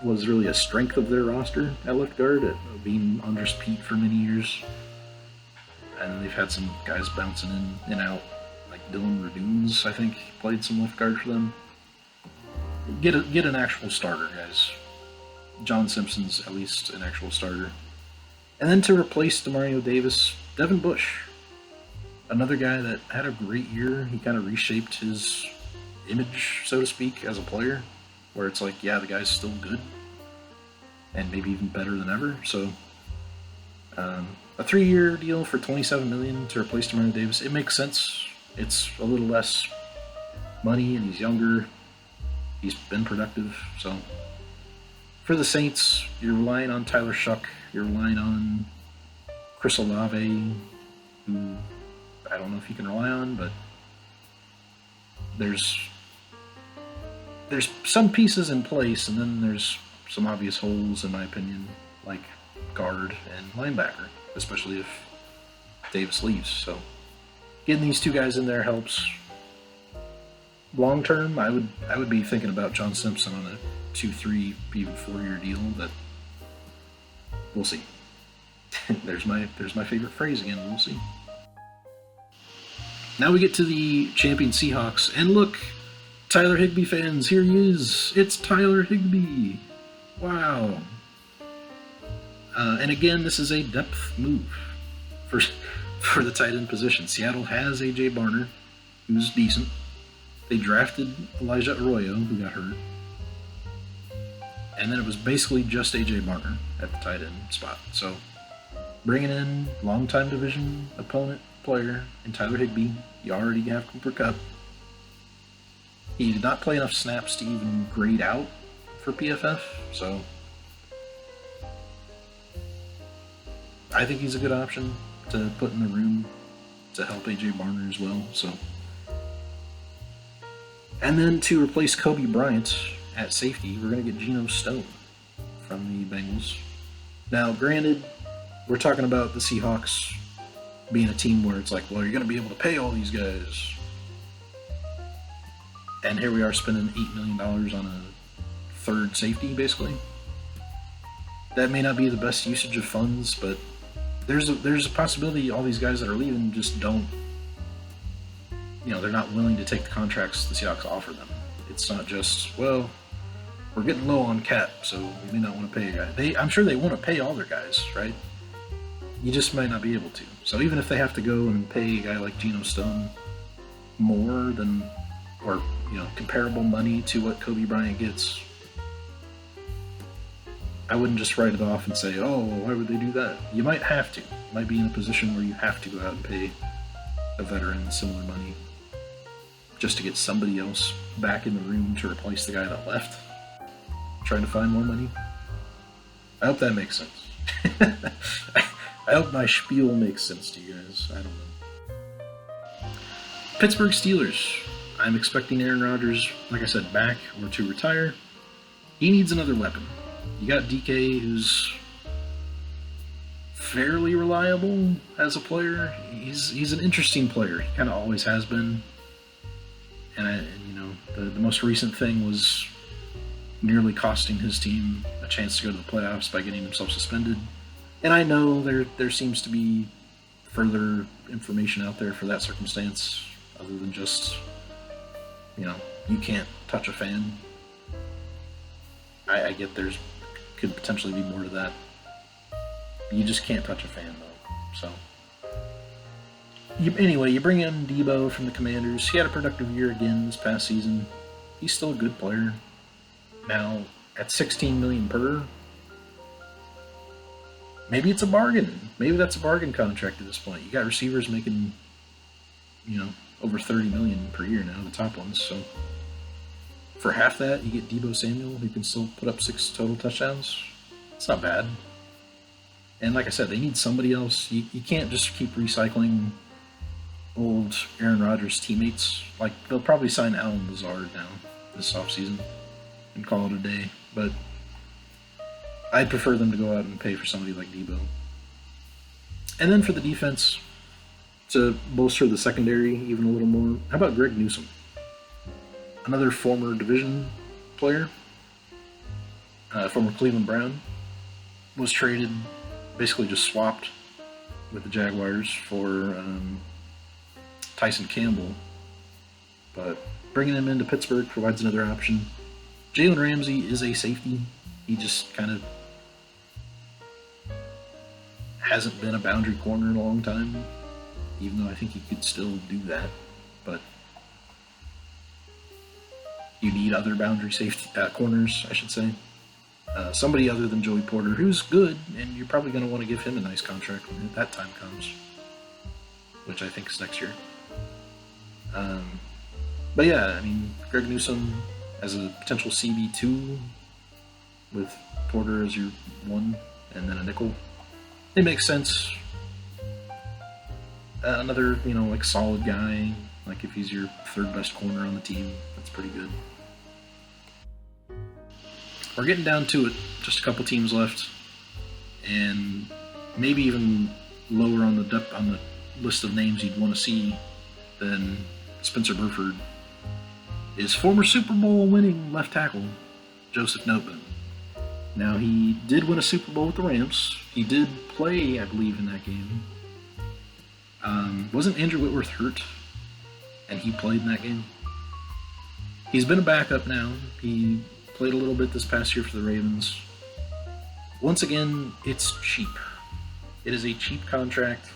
was really a strength of their roster at left guard, at being Andres Pete for many years. And they've had some guys bouncing in and out, like Dylan Radunes, I think, played some left guard for them. Get an actual starter, guys. John Simpson's at least an actual starter. And then to replace Demario Davis, Devin Bush. Another guy that had a great year. He kind of reshaped his image, so to speak, as a player, where it's like, yeah, the guy's still good, and maybe even better than ever. So, a 3-year deal for $27 million to replace Demario Davis, it makes sense. It's a little less money, and he's younger. He's been productive. So, for the Saints, you're relying on Tyler Shuck. You're relying on Chris Olave, who I don't know if you can rely on, but there's some pieces in place, and then there's some obvious holes, in my opinion, like guard and linebacker, especially if Davis leaves. So getting these two guys in there helps. Long term, I would be thinking about John Simpson on a 2, 3, even 4-year deal. That we'll see. there's my favorite phrase again. We'll see. Now we get to the champion Seahawks, and look, Tyler Higbee fans, here he is. It's Tyler Higbee. Wow. And again, this is a depth move for the tight end position. Seattle has A.J. Barner, who's decent. They drafted Elijah Arroyo, who got hurt. And then it was basically just A.J. Barner at the tight end spot. So, bringing in longtime division opponent player in Tyler Higbee. You already have Cooper Kupp. He did not play enough snaps to even grade out for PFF, so I think he's a good option to put in the room to help A.J. Barner as well. So, and then to replace Kobe Bryant at safety, we're going to get Geno Stone from the Bengals. Now, granted, we're talking about the Seahawks being a team where it's like, well, you're going to be able to pay all these guys. And here we are spending $8 million on a third safety, basically. That may not be the best usage of funds, but there's a possibility all these guys that are leaving just don't, they're not willing to take the contracts the Seahawks offer them. It's not just, well, we're getting low on cap, so we may not want to pay a guy. I'm sure they want to pay all their guys, right? You just might not be able to. So even if they have to go and pay a guy like Geno Stone more than, or comparable money to what Kobe Bryant gets, I wouldn't just write it off and say, oh, why would they do that? You might have to. You might be in a position where you have to go out and pay a veteran similar money just to get somebody else back in the room to replace the guy that left, trying to find more money. I hope that makes sense. I hope my spiel makes sense to you guys. I don't know. Pittsburgh Steelers. I'm expecting Aaron Rodgers, like I said, back or to retire. He needs another weapon. You got DK, who's fairly reliable as a player. He's an interesting player. He kind of always has been. And the most recent thing was nearly costing his team a chance to go to the playoffs by getting himself suspended. And I know there seems to be further information out there for that circumstance other than just, you can't touch a fan. I get could potentially be more to that. You just can't touch a fan, though. So, anyway, you bring in Debo from the Commanders. He had a productive year again this past season. He's still a good player. Now, at $16 million per, maybe it's a bargain. Maybe that's a bargain contract at this point. You got receivers making, over $30 million per year now, the top ones. So, for half that, you get Debo Samuel, who can still put up 6 total touchdowns. It's not bad. And like I said, they need somebody else. You can't just keep recycling old Aaron Rodgers teammates. Like, they'll probably sign Allen Lazard now this offseason and call it a day. But I'd prefer them to go out and pay for somebody like Debo. And then for the defense, to bolster the secondary even a little more, how about Greg Newsome? Another former division player, former Cleveland Brown, was traded, basically just swapped with the Jaguars for Tyson Campbell. But bringing him into Pittsburgh provides another option. Jalen Ramsey is a safety. He just kind of hasn't been a boundary corner in a long time, even though I think he could still do that. But you need other boundary safety corners, I should say. Somebody other than Joey Porter, who's good, and you're probably going to want to give him a nice contract when that time comes, which I think is next year. But yeah, I mean, Greg Newsome as a potential CB2 with Porter as your 1 and then a nickel, it makes sense. Another, like solid guy, like if he's your 3rd best corner on the team, that's pretty good. We're getting down to it. Just a couple teams left, and maybe even lower on the list of names you'd want to see than Spencer Burford is former Super Bowl winning left tackle Joseph Noteboom. Now, he did win a Super Bowl with the Rams. He did play, I believe, in that game. Wasn't Andrew Whitworth hurt? And he played in that game? He's been a backup now. He played a little bit this past year for the Ravens. Once again, it's cheap. It is a cheap contract.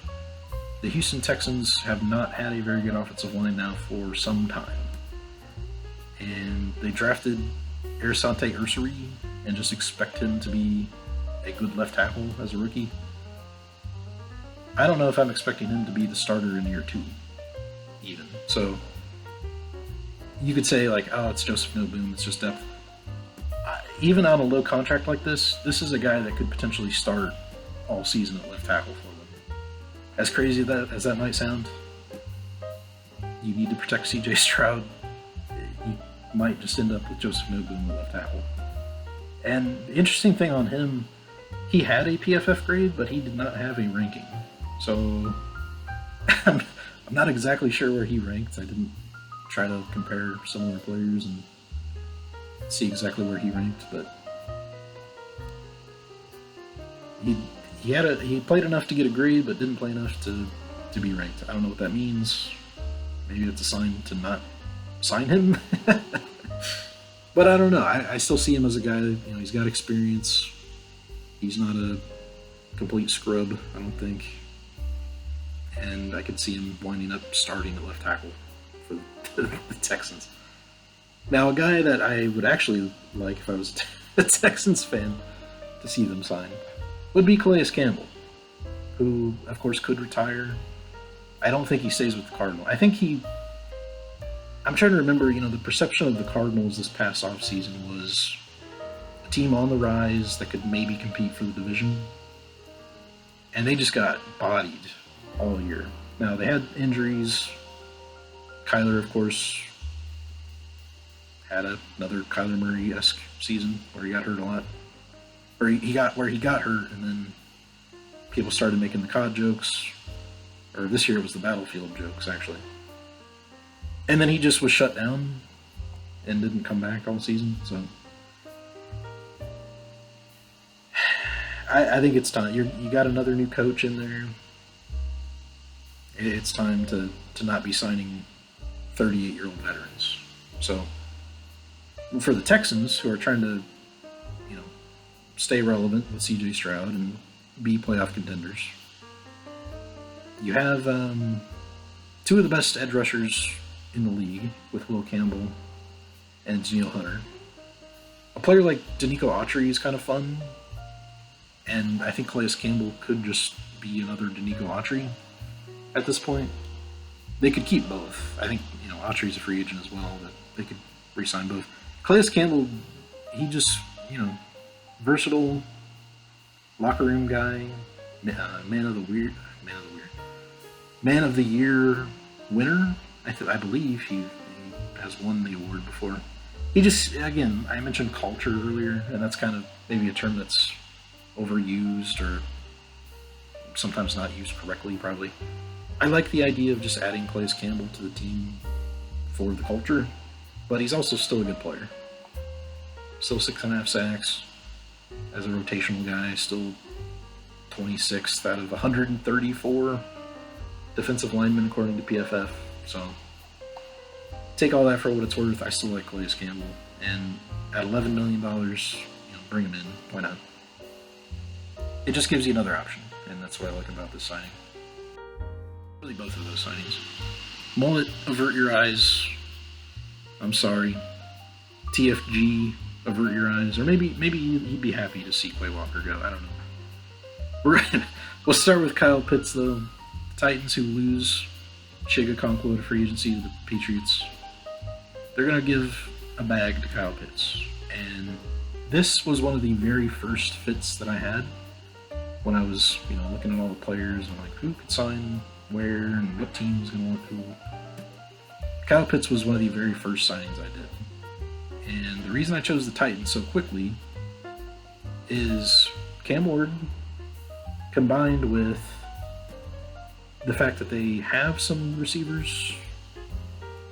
The Houston Texans have not had a very good offensive line now for some time. And they drafted Arasante Ursary and just expect him to be a good left tackle as a rookie. I don't know if I'm expecting him to be the starter in year 2, even. So, you could say, like, oh, it's Joseph Noteboom, it's just depth. Even on a low contract like this is a guy that could potentially start all season at left tackle for them. As crazy as that might sound, you need to protect CJ Stroud. You might just end up with Joseph Noteboom at left tackle. And the interesting thing on him, he had a PFF grade, but he did not have a ranking. So I'm not exactly sure where he ranked. I didn't try to compare similar players and see exactly where he ranked, but he played enough to get a grade, but didn't play enough to be ranked. I don't know what that means. Maybe it's a sign to not sign him. But I don't know. I still see him as a guy, he's got experience. He's not a complete scrub, I don't think. And I could see him winding up starting at left tackle for the Texans. Now, a guy that I would actually like if I was a Texans fan to see them sign would be Calais Campbell, who, of course, could retire. I don't think he stays with the Cardinals. I'm trying to remember, the perception of the Cardinals this past offseason was a team on the rise that could maybe compete for the division. And they just got bodied all year. Now, they had injuries. Kyler, of course, had another Kyler Murray-esque season where he got hurt a lot. Or he got hurt, and then people started making the COD jokes. Or this year it was the Battlefield jokes, actually. And then he just was shut down and didn't come back all season. So I think it's time. You got another new coach in there. It's time to not be signing 38-year-old veterans. So for the Texans, who are trying to, you know, stay relevant with C.J. Stroud and be playoff contenders, you have two of the best edge rushers in the league with Will Campbell and Danielle Hunter. A player like Danico Autry is kind of fun, and I think Calais Campbell could just be another Danico Autry at this point. They could keep both. I think, you know, Autry's a free agent as well, but they could re-sign both. Calais Campbell, he just, you know, versatile, locker room guy, man of the year winner. I believe he has won the award before. He just, again, I mentioned culture earlier, and that's kind of maybe a term that's overused or sometimes not used correctly, probably. I like the idea of just adding Calais Campbell to the team for the culture, but he's also still a good player. Still 6.5 sacks as a rotational guy, still 26th out of 134 defensive linemen according to PFF. So take all that for what it's worth. I still like Calais Campbell, and at $11 million, bring him in. Why not? It just gives you another option, and that's what I like about this signing. Really, both of those signings. Mullet, avert your eyes. I'm sorry. TFG, avert your eyes. Or maybe he'd be happy to see Quay Walker go. I don't know. We'll start with Kyle Pitts, though. The Titans, who lose Chig Okonkwo to free agency to the Patriots, they're going to give a bag to Kyle Pitts. And this was one of the very first fits that I had when I was, looking at all the players and like who could sign where and what team was going to want who. Kyle Pitts was one of the very first signings I did. And the reason I chose the Titans so quickly is Cam Ward combined with the fact that they have some receivers.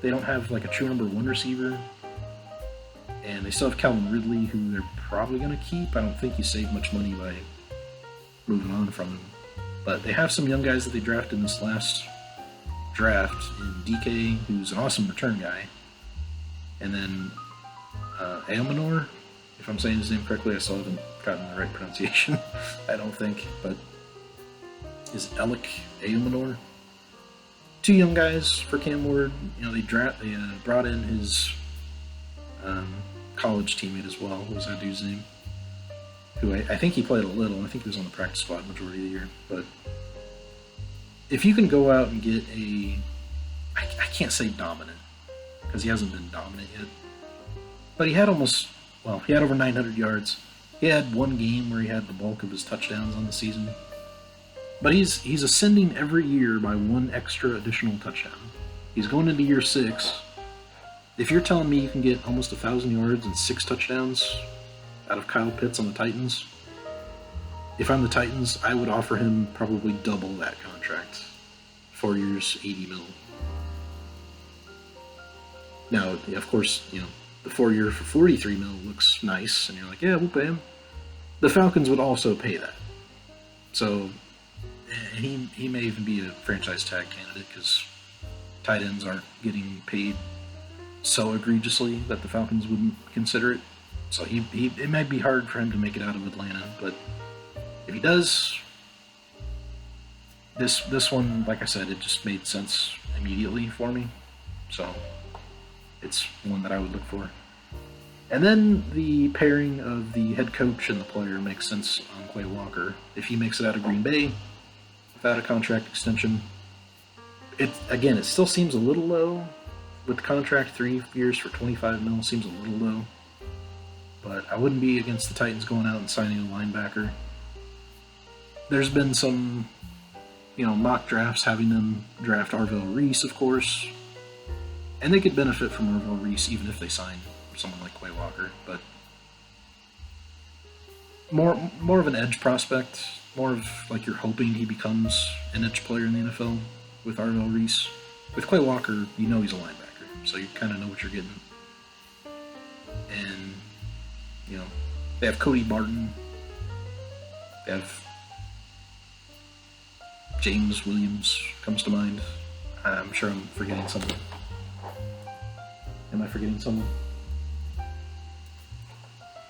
They don't have like a true number one receiver. And they still have Calvin Ridley, who they're probably going to keep. I don't think you save much money by moving on from him. But they have some young guys that they drafted in this last draft in DK, who's an awesome return guy. And then Aomanor, if I'm saying his name correctly, I still haven't gotten the right pronunciation, I don't think. But is Alec Aomanor? Two young guys for Cam Ward. They brought in his college teammate as well. What was that dude's name? Who I think he played a little. I think he was on the practice squad majority of the year. But if you can go out and get I can't say dominant, because he hasn't been dominant yet. But he had over 900 yards. He had one game where he had the bulk of his touchdowns on the season. But he's ascending every year by one extra additional touchdown. He's going into year 6. If you're telling me you can get almost 1,000 yards and 6 touchdowns out of Kyle Pitts on the Titans, if I'm the Titans, I would offer him probably double that contract. 4 years, $80 million. Now, of course, the 4 year for $43 million looks nice, and you're like, yeah, we'll pay him. The Falcons would also pay that. So, he may even be a franchise tag candidate, because tight ends aren't getting paid so egregiously that the Falcons wouldn't consider it. So it might be hard for him to make it out of Atlanta, but if he does, this one, like I said, it just made sense immediately for me. So it's one that I would look for. And then the pairing of the head coach and the player makes sense on Quay Walker. If he makes it out of Green Bay without a contract extension, it still seems a little low. With the contract, 3 years for $25 million seems a little low. But I wouldn't be against the Titans going out and signing a linebacker. There's been some, mock drafts having them draft Arvell Reese, of course. And they could benefit from Arvell Reese even if they sign someone like Quay Walker. But more of an edge prospect. More of like you're hoping he becomes an edge player in the NFL with Arvell Reese. With Quay Walker, he's a linebacker. So you kind of know what you're getting. And, they have Cody Barton. They have James Williams comes to mind. I'm sure I'm forgetting someone. Am I forgetting someone?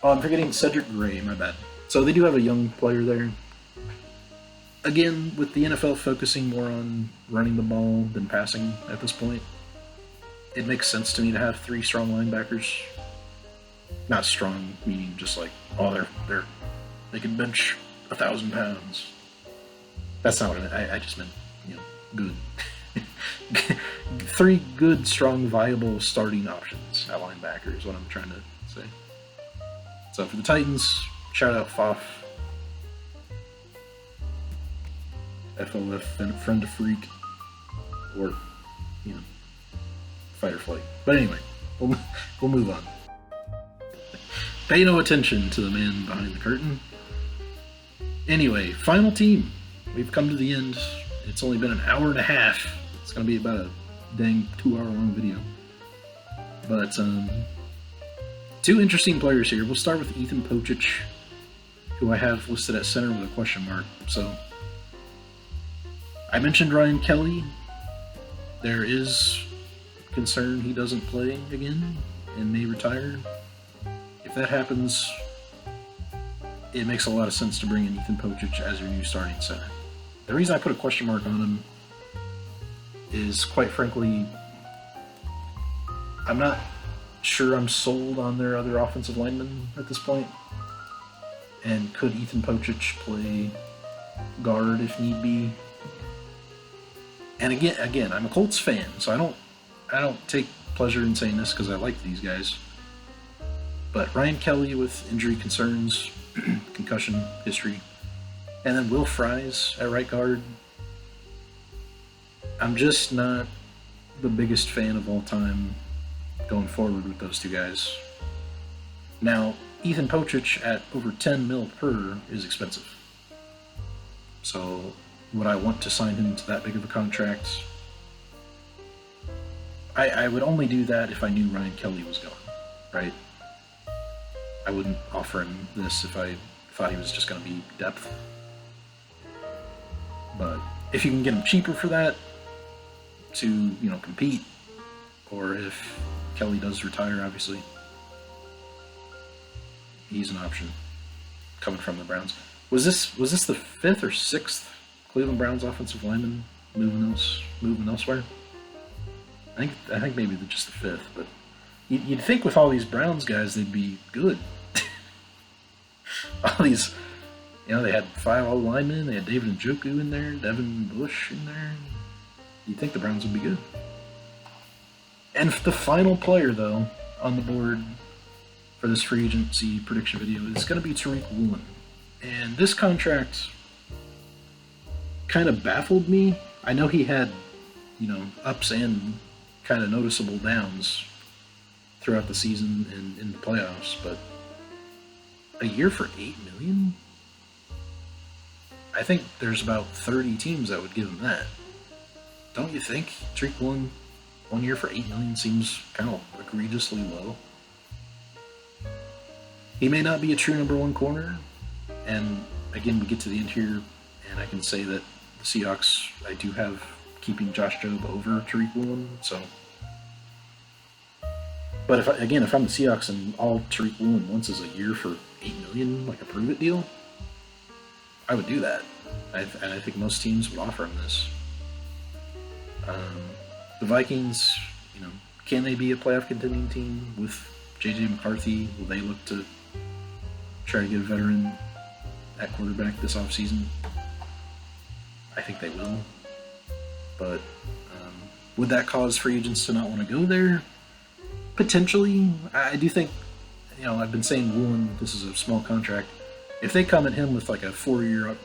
Oh, I'm forgetting Cedric Gray, my bad. So they do have a young player there. Again, with the NFL focusing more on running the ball than passing at this point, it makes sense to me to have 3 strong linebackers. Not strong, meaning just like, oh, they can bench 1,000 pounds. That's not what I meant. I just meant, good. 3 good, strong, viable starting options at linebacker is what I'm trying to say. So for the Titans, shout out Foff. FOF, friend to freak. Or, fight or flight. But anyway, we'll move on. Pay no attention to the man behind the curtain. Anyway, final team. We've come to the end. It's only been an hour and a half. It's going to be about a dang 2-hour-long video. But, 2 interesting players here. We'll start with Ethan Pocic, who I have listed at center with a question mark. So, I mentioned Ryan Kelly. There is concern he doesn't play again and may retire. If that happens, it makes a lot of sense to bring in Ethan Pocic as your new starting center. The reason I put a question mark on him is, quite frankly, I'm not sure I'm sold on their other offensive linemen at this point. And could Ethan Pocic play guard if need be? And again, I'm a Colts fan, so I don't take pleasure in saying this because I like these guys. But Ryan Kelly with injury concerns, concussion history, and then Will Fries at right guard. I'm just not the biggest fan of all time going forward with those 2 guys. Now, Ethan Pocic at over $10 million per is expensive. So, would I want to sign him to that big of a contract? I would only do that if I knew Ryan Kelly was going, right? I wouldn't offer him this if I thought he was just going to be depth. But if you can get him cheaper for that to, compete, or if Kelly does retire, obviously, he's an option coming from the Browns. Was this the 5th or 6th Cleveland Browns offensive lineman moving elsewhere? I think maybe they're just the 5th, but you'd think with all these Browns guys they'd be good. All these, they had 5 all linemen, they had David Njoku in there, Devin Bush in there. You'd think the Browns would be good. And the final player, though, on the board for this free agency prediction video is going to be Tariq Woolen. And this contract kind of baffled me. I know he had, ups and kind of noticeable downs throughout the season and in the playoffs, but a year for $8 million? I think there's about 30 teams that would give him that. Don't you think? Tariq Woolen, 1 year for $8 million seems kind of egregiously low. He may not be a true number 1 corner, and again, we get to the end here, and I can say that the Seahawks, I do have keeping Josh Jobe over Tariq Woolen, so. But if I'm the Seahawks and all Tariq Woolen wants is a year for $8 million, like a prove-it deal, I would do that. And I think most teams would offer him this. The Vikings, can they be a playoff contending team with J.J. McCarthy? Will they look to try to get a veteran at quarterback this offseason? I think they will. But would that cause free agents to not want to go there? Potentially. I do think, I've been saying Woolen, this is a small contract. If they come at him with like a 4-year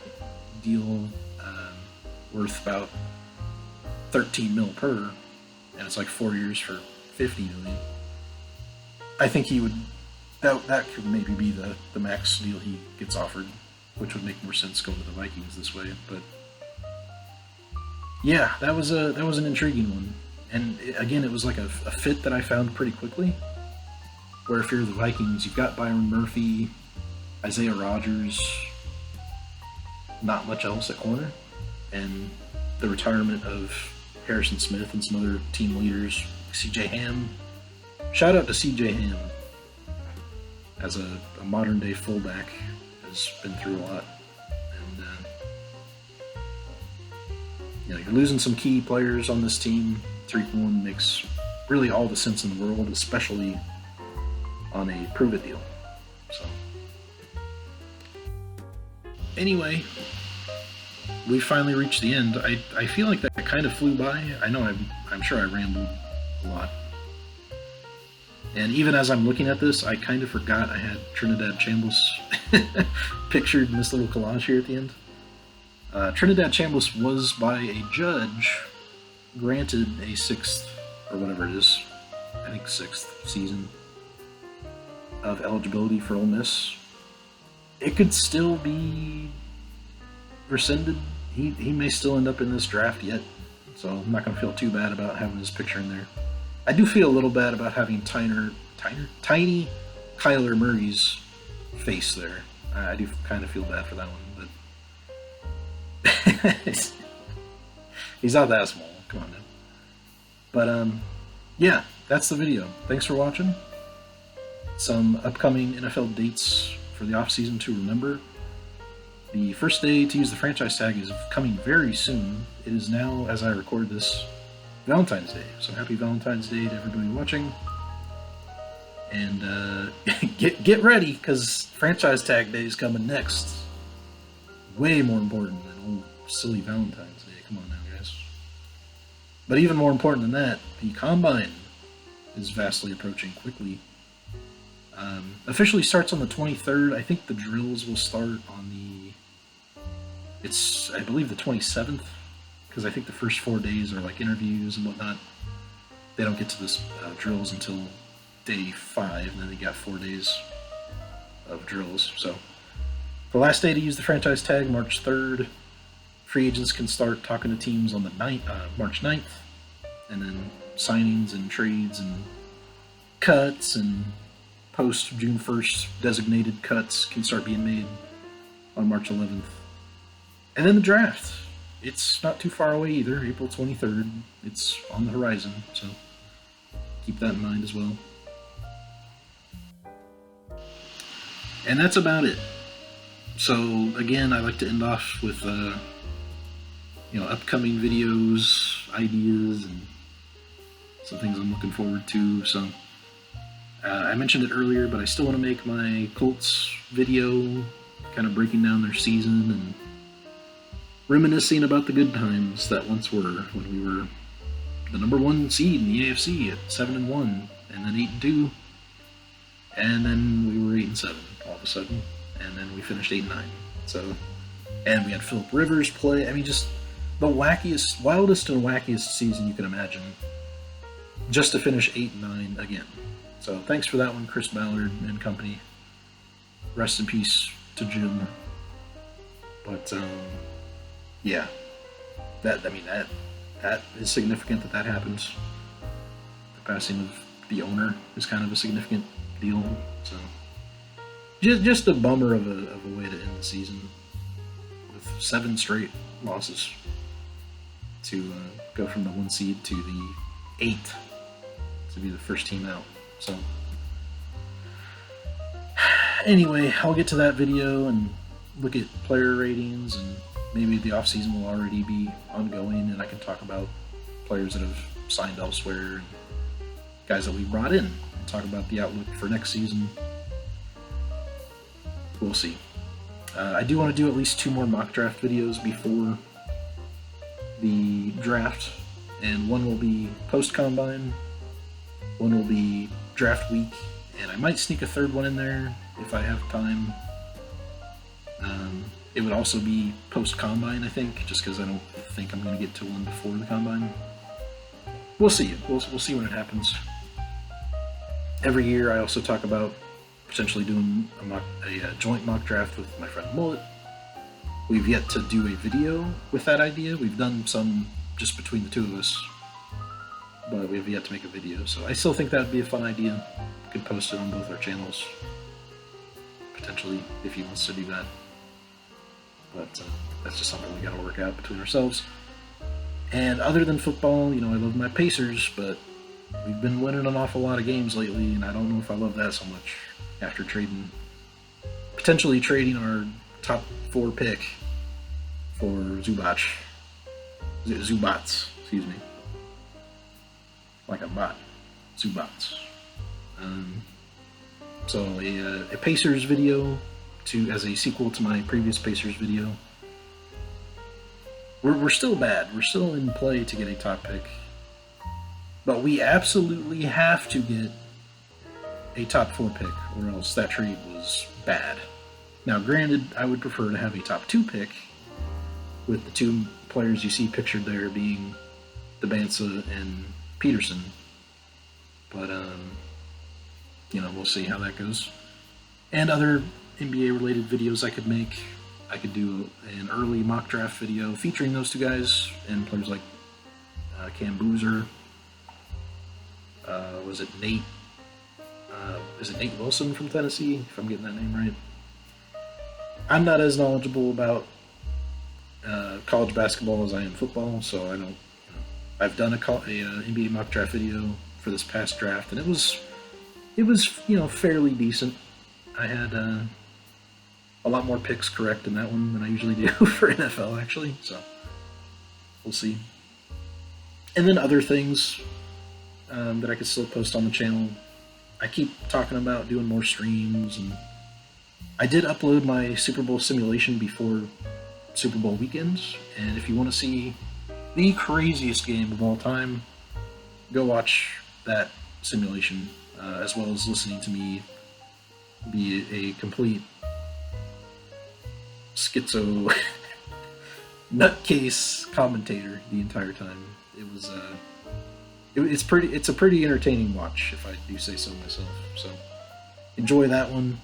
deal worth about $13 million per, and it's like 4 years for $50 million, I think he would. That could maybe be the max deal he gets offered, which would make more sense going to the Vikings this way. But yeah, that was an intriguing one, and again, it was like a fit that I found pretty quickly. Where if you're the Vikings, you've got Byron Murphy, Isaiah Rodgers, not much else at corner. and the retirement of Harrison Smith and some other team leaders, CJ Ham. Shout out to CJ Ham, as a modern day fullback, has been through a lot. And you're losing some key players on this team. Tariq Woolen makes really all the sense in the world, especially on a prove-it deal. So, anyway, we finally reached the end. I feel like that kind of flew by. I know I'm sure I rambled a lot. And even as I'm looking at this, I kind of forgot I had Trinidad Chambliss pictured in this little collage here at the end. Trinidad Chambliss was, by a judge, granted a 6th, or whatever it is, I think 6th season of eligibility for Ole Miss. It could still be rescinded. He may still end up in this draft yet, so I'm not going to feel too bad about having his picture in there. I do feel a little bad about having tiny Kyler Murray's face there. I do kind of feel bad for that one, but he's not that small. Come on now. But yeah, that's the video. Thanks for watching. Some upcoming NFL dates for the offseason to remember. The first day to use the franchise tag is coming very soon. It is now, as I record this, Valentine's Day. So happy Valentine's Day to everybody watching. And get ready, because franchise tag day is coming next. Way more important than old silly Valentine's Day. Come on now, guys. But even more important than that, the Combine is vastly approaching quickly. Officially starts on the 23rd. I think the drills will start on I believe the 27th, because I think the first 4 days are like interviews and whatnot. They don't get to this drills until day 5, and then they got 4 days of drills. So the last day to use the franchise tag, March 3rd. Free agents can start talking to teams on the March 9th, and then signings and trades and cuts and post June 1st designated cuts can start being made on March 11th. And then the draft. It's not too far away either, April 23rd. It's on the horizon, so keep that in mind as well. And that's about it. So again, I like to end off with upcoming videos, ideas, and some things I'm looking forward to. So I mentioned it earlier, but I still want to make my Colts video, kind of breaking down their season and reminiscing about the good times that once were, when we were the number 1 seed in the AFC at 7-1, and then 8-2, and then we were 8-7 all of a sudden, and then we finished 8-9. So, and we had Phillip Rivers play. I mean, just the wildest and wackiest season you can imagine, just to finish 8-9 again. So thanks for that one, Chris Ballard and company. Rest in peace to Jim. But yeah, that is significant that happens. The passing of the owner is kind of a significant deal. So just a bummer of a way to end the season with 7 straight losses to go from the 1 seed to the 8th to be the first team out. So anyway, I'll get to that video and look at player ratings, and maybe the offseason will already be ongoing, and I can talk about players that have signed elsewhere and guys that we brought in, and talk about the outlook for next season. We'll see. I do want to do at least 2 more mock draft videos before the draft, and one will be post-combine, one will be draft week, and I might sneak a 3rd one in there if I have time. It would also be post-combine, I think, just because I don't think I'm going to get to one before the combine. We'll see. We'll see when it happens. Every year I also talk about potentially doing a joint mock draft with my friend Mullet. We've yet to do a video with that idea. We've done some just between the 2 of us, but we have yet to make a video. So I still think that would be a fun idea. We could post it on both our channels, potentially, if he wants to do that. but that's just something we got to work out between ourselves. And other than football, I love my Pacers, but we've been winning an awful lot of games lately, and I don't know if I love that so much after potentially trading our top 4 pick for Zubats, excuse me. Like a bot. Zubats. So a Pacers video as a sequel to my previous Pacers video. We're still bad. We're still in play to get a top pick. But we absolutely have to get a top 4 pick, or else that trade was bad. Now, granted, I would prefer to have a top 2 pick, with the 2 players you see pictured there being Debansa and Peterson. But, we'll see how that goes. And other NBA-related videos I could make. I could do an early mock draft video featuring those 2 guys and players like Cam Boozer. Was it Nate? Is it Nate Wilson from Tennessee, if I'm getting that name right? I'm not as knowledgeable about college basketball as I am football, so I don't. I've done a NBA mock draft video for this past draft, and it was fairly decent. I had a lot more picks correct in that one than I usually do for NFL, actually. So we'll see. And then other things that I could still post on the channel. I keep talking about doing more streams, and I did upload my Super Bowl simulation before Super Bowl weekends, and if you want to see the craziest game of all time, go watch that simulation, as well as listening to me be a complete schizo nutcase commentator the entire time. It was it's a pretty entertaining watch, if I do say so myself. So enjoy that one.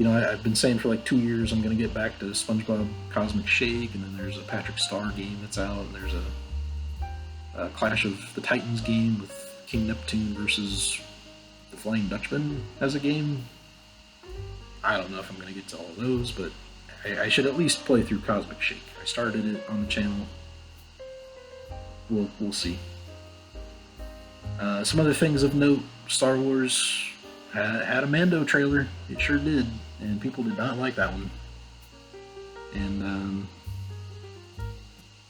I've been saying for like 2 years I'm going to get back to SpongeBob Cosmic Shake, and then there's a Patrick Star game that's out, and there's a Clash of the Titans game with King Neptune versus the Flying Dutchman as a game. I don't know if I'm going to get to all of those, but I should at least play through Cosmic Shake. I started it on the channel. We'll see. Some other things of note: Star Wars had a Mando trailer. It sure did, and people did not like that one. And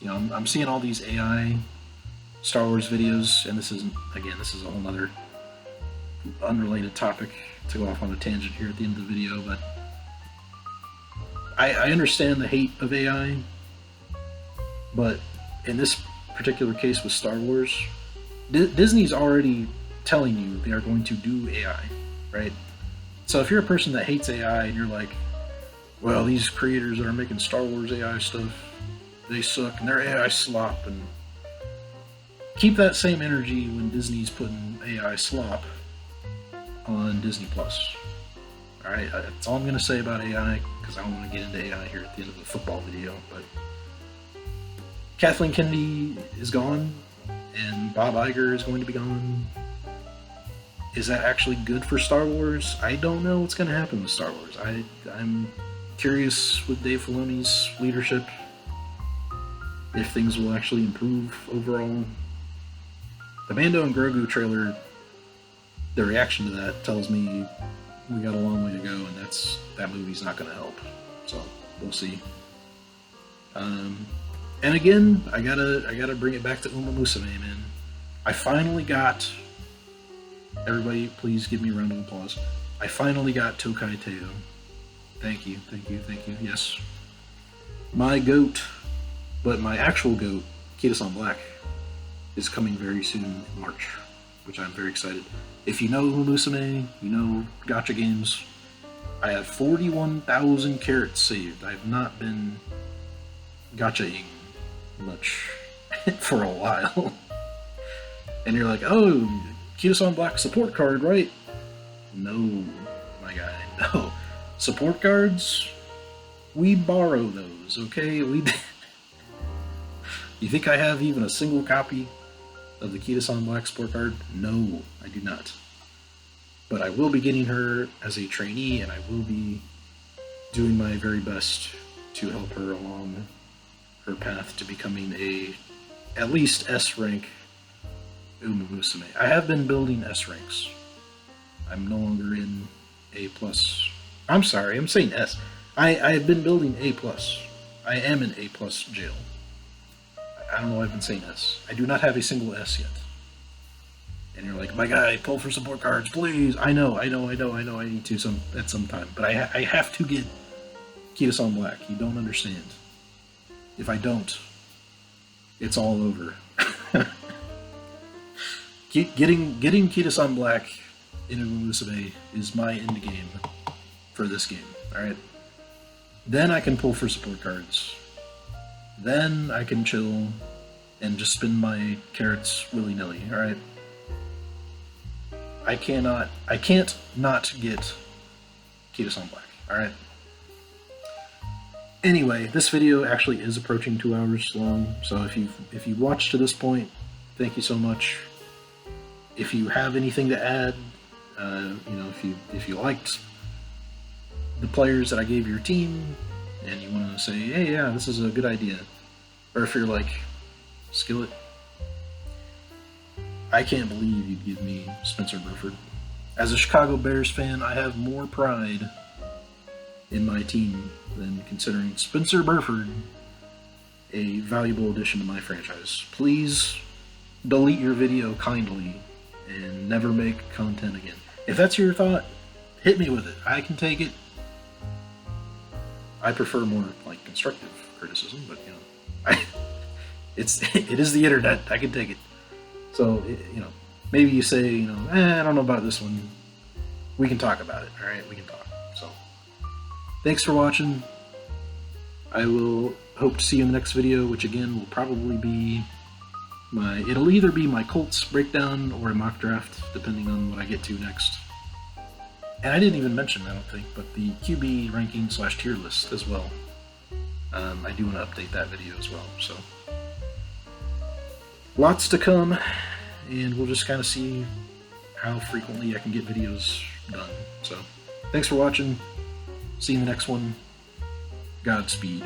I'm seeing all these AI Star Wars videos, and this is a whole other unrelated topic to go off on a tangent here at the end of the video, but I understand the hate of AI, but in this particular case with Star Wars, Disney's already telling you they are going to do AI, right? So if you're a person that hates AI and you're like, well, these creators that are making Star Wars AI stuff, they suck and they're AI slop, and keep that same energy when Disney's putting AI slop on Disney Plus. Alright, that's all I'm going to say about AI, because I don't want to get into AI here at the end of the football video, but Kathleen Kennedy is gone, and Bob Iger is going to be gone. Is that actually good for Star Wars? I don't know what's going to happen with Star Wars. I'm curious with Dave Filoni's leadership if things will actually improve overall. The Mando and Grogu trailer, the reaction to that tells me we got a long way to go, and that movie's not going to help. So we'll see. And again, I gotta bring it back to Uma Musume, man. I finally got. Everybody, please give me a round of applause. I finally got Tokai Teo. Thank you. Yes, my goat, but my actual goat, Kitasan Black, is coming very soon in March, which I'm very excited. If you know Uma Musume, you know gacha games. I have 41,000 carats saved. I have not been gacha-ing much for a while. And you're like, oh, Kitasan Black support card, right? No, my guy, no. Support cards, we borrow those, okay? You think I have even a single copy of the Kitasan Black support card? No, I do not. But I will be getting her as a trainee, and I will be doing my very best to help her along her path to becoming a at least S rank Uma Musume. I have been building S ranks. I'm no longer in A plus. I'm sorry, I'm saying S. I have been building A plus. I am in A plus jail. I don't know why I've been saying S. I do not have a single S yet. And you're like, my guy, pull for support cards, please. I know. I need to at some time, but I have to get Kitasan Black. You don't understand. If I don't, it's all over. Getting Kitasan Black in Uma Musume is my end game for this game. All right. Then I can pull for support cards. Then I can chill and just spin my carrots willy-nilly. All right. I can't not get Kitasan Black. All right. Anyway, this video actually is approaching 2 hours long, so if you've watched to this point, thank you so much. If you have anything to add, if you liked the players that I gave your team, and you want to say, hey, yeah, this is a good idea, or if you're like, Skillet, I can't believe you'd give me Spencer Burford. As a Chicago Bears fan, I have more pride in my team than considering Spencer Burford a valuable addition to my franchise. Please delete your video kindly and never make content again. If that's your thought, hit me with it. I can take it. I prefer more like constructive criticism, but it is the internet. I can take it. So maybe you say I don't know about this one. We can talk about it. All right, we can talk. So thanks for watching. I will hope to see you in the next video, which again will probably be it'll either be my Colts breakdown or a mock draft, depending on what I get to next. And I didn't even mention, I don't think, but the QB ranking / tier list as well. I do want to update that video as well, so. Lots to come, and we'll just kind of see how frequently I can get videos done. So, thanks for watching. See you in the next one. Godspeed.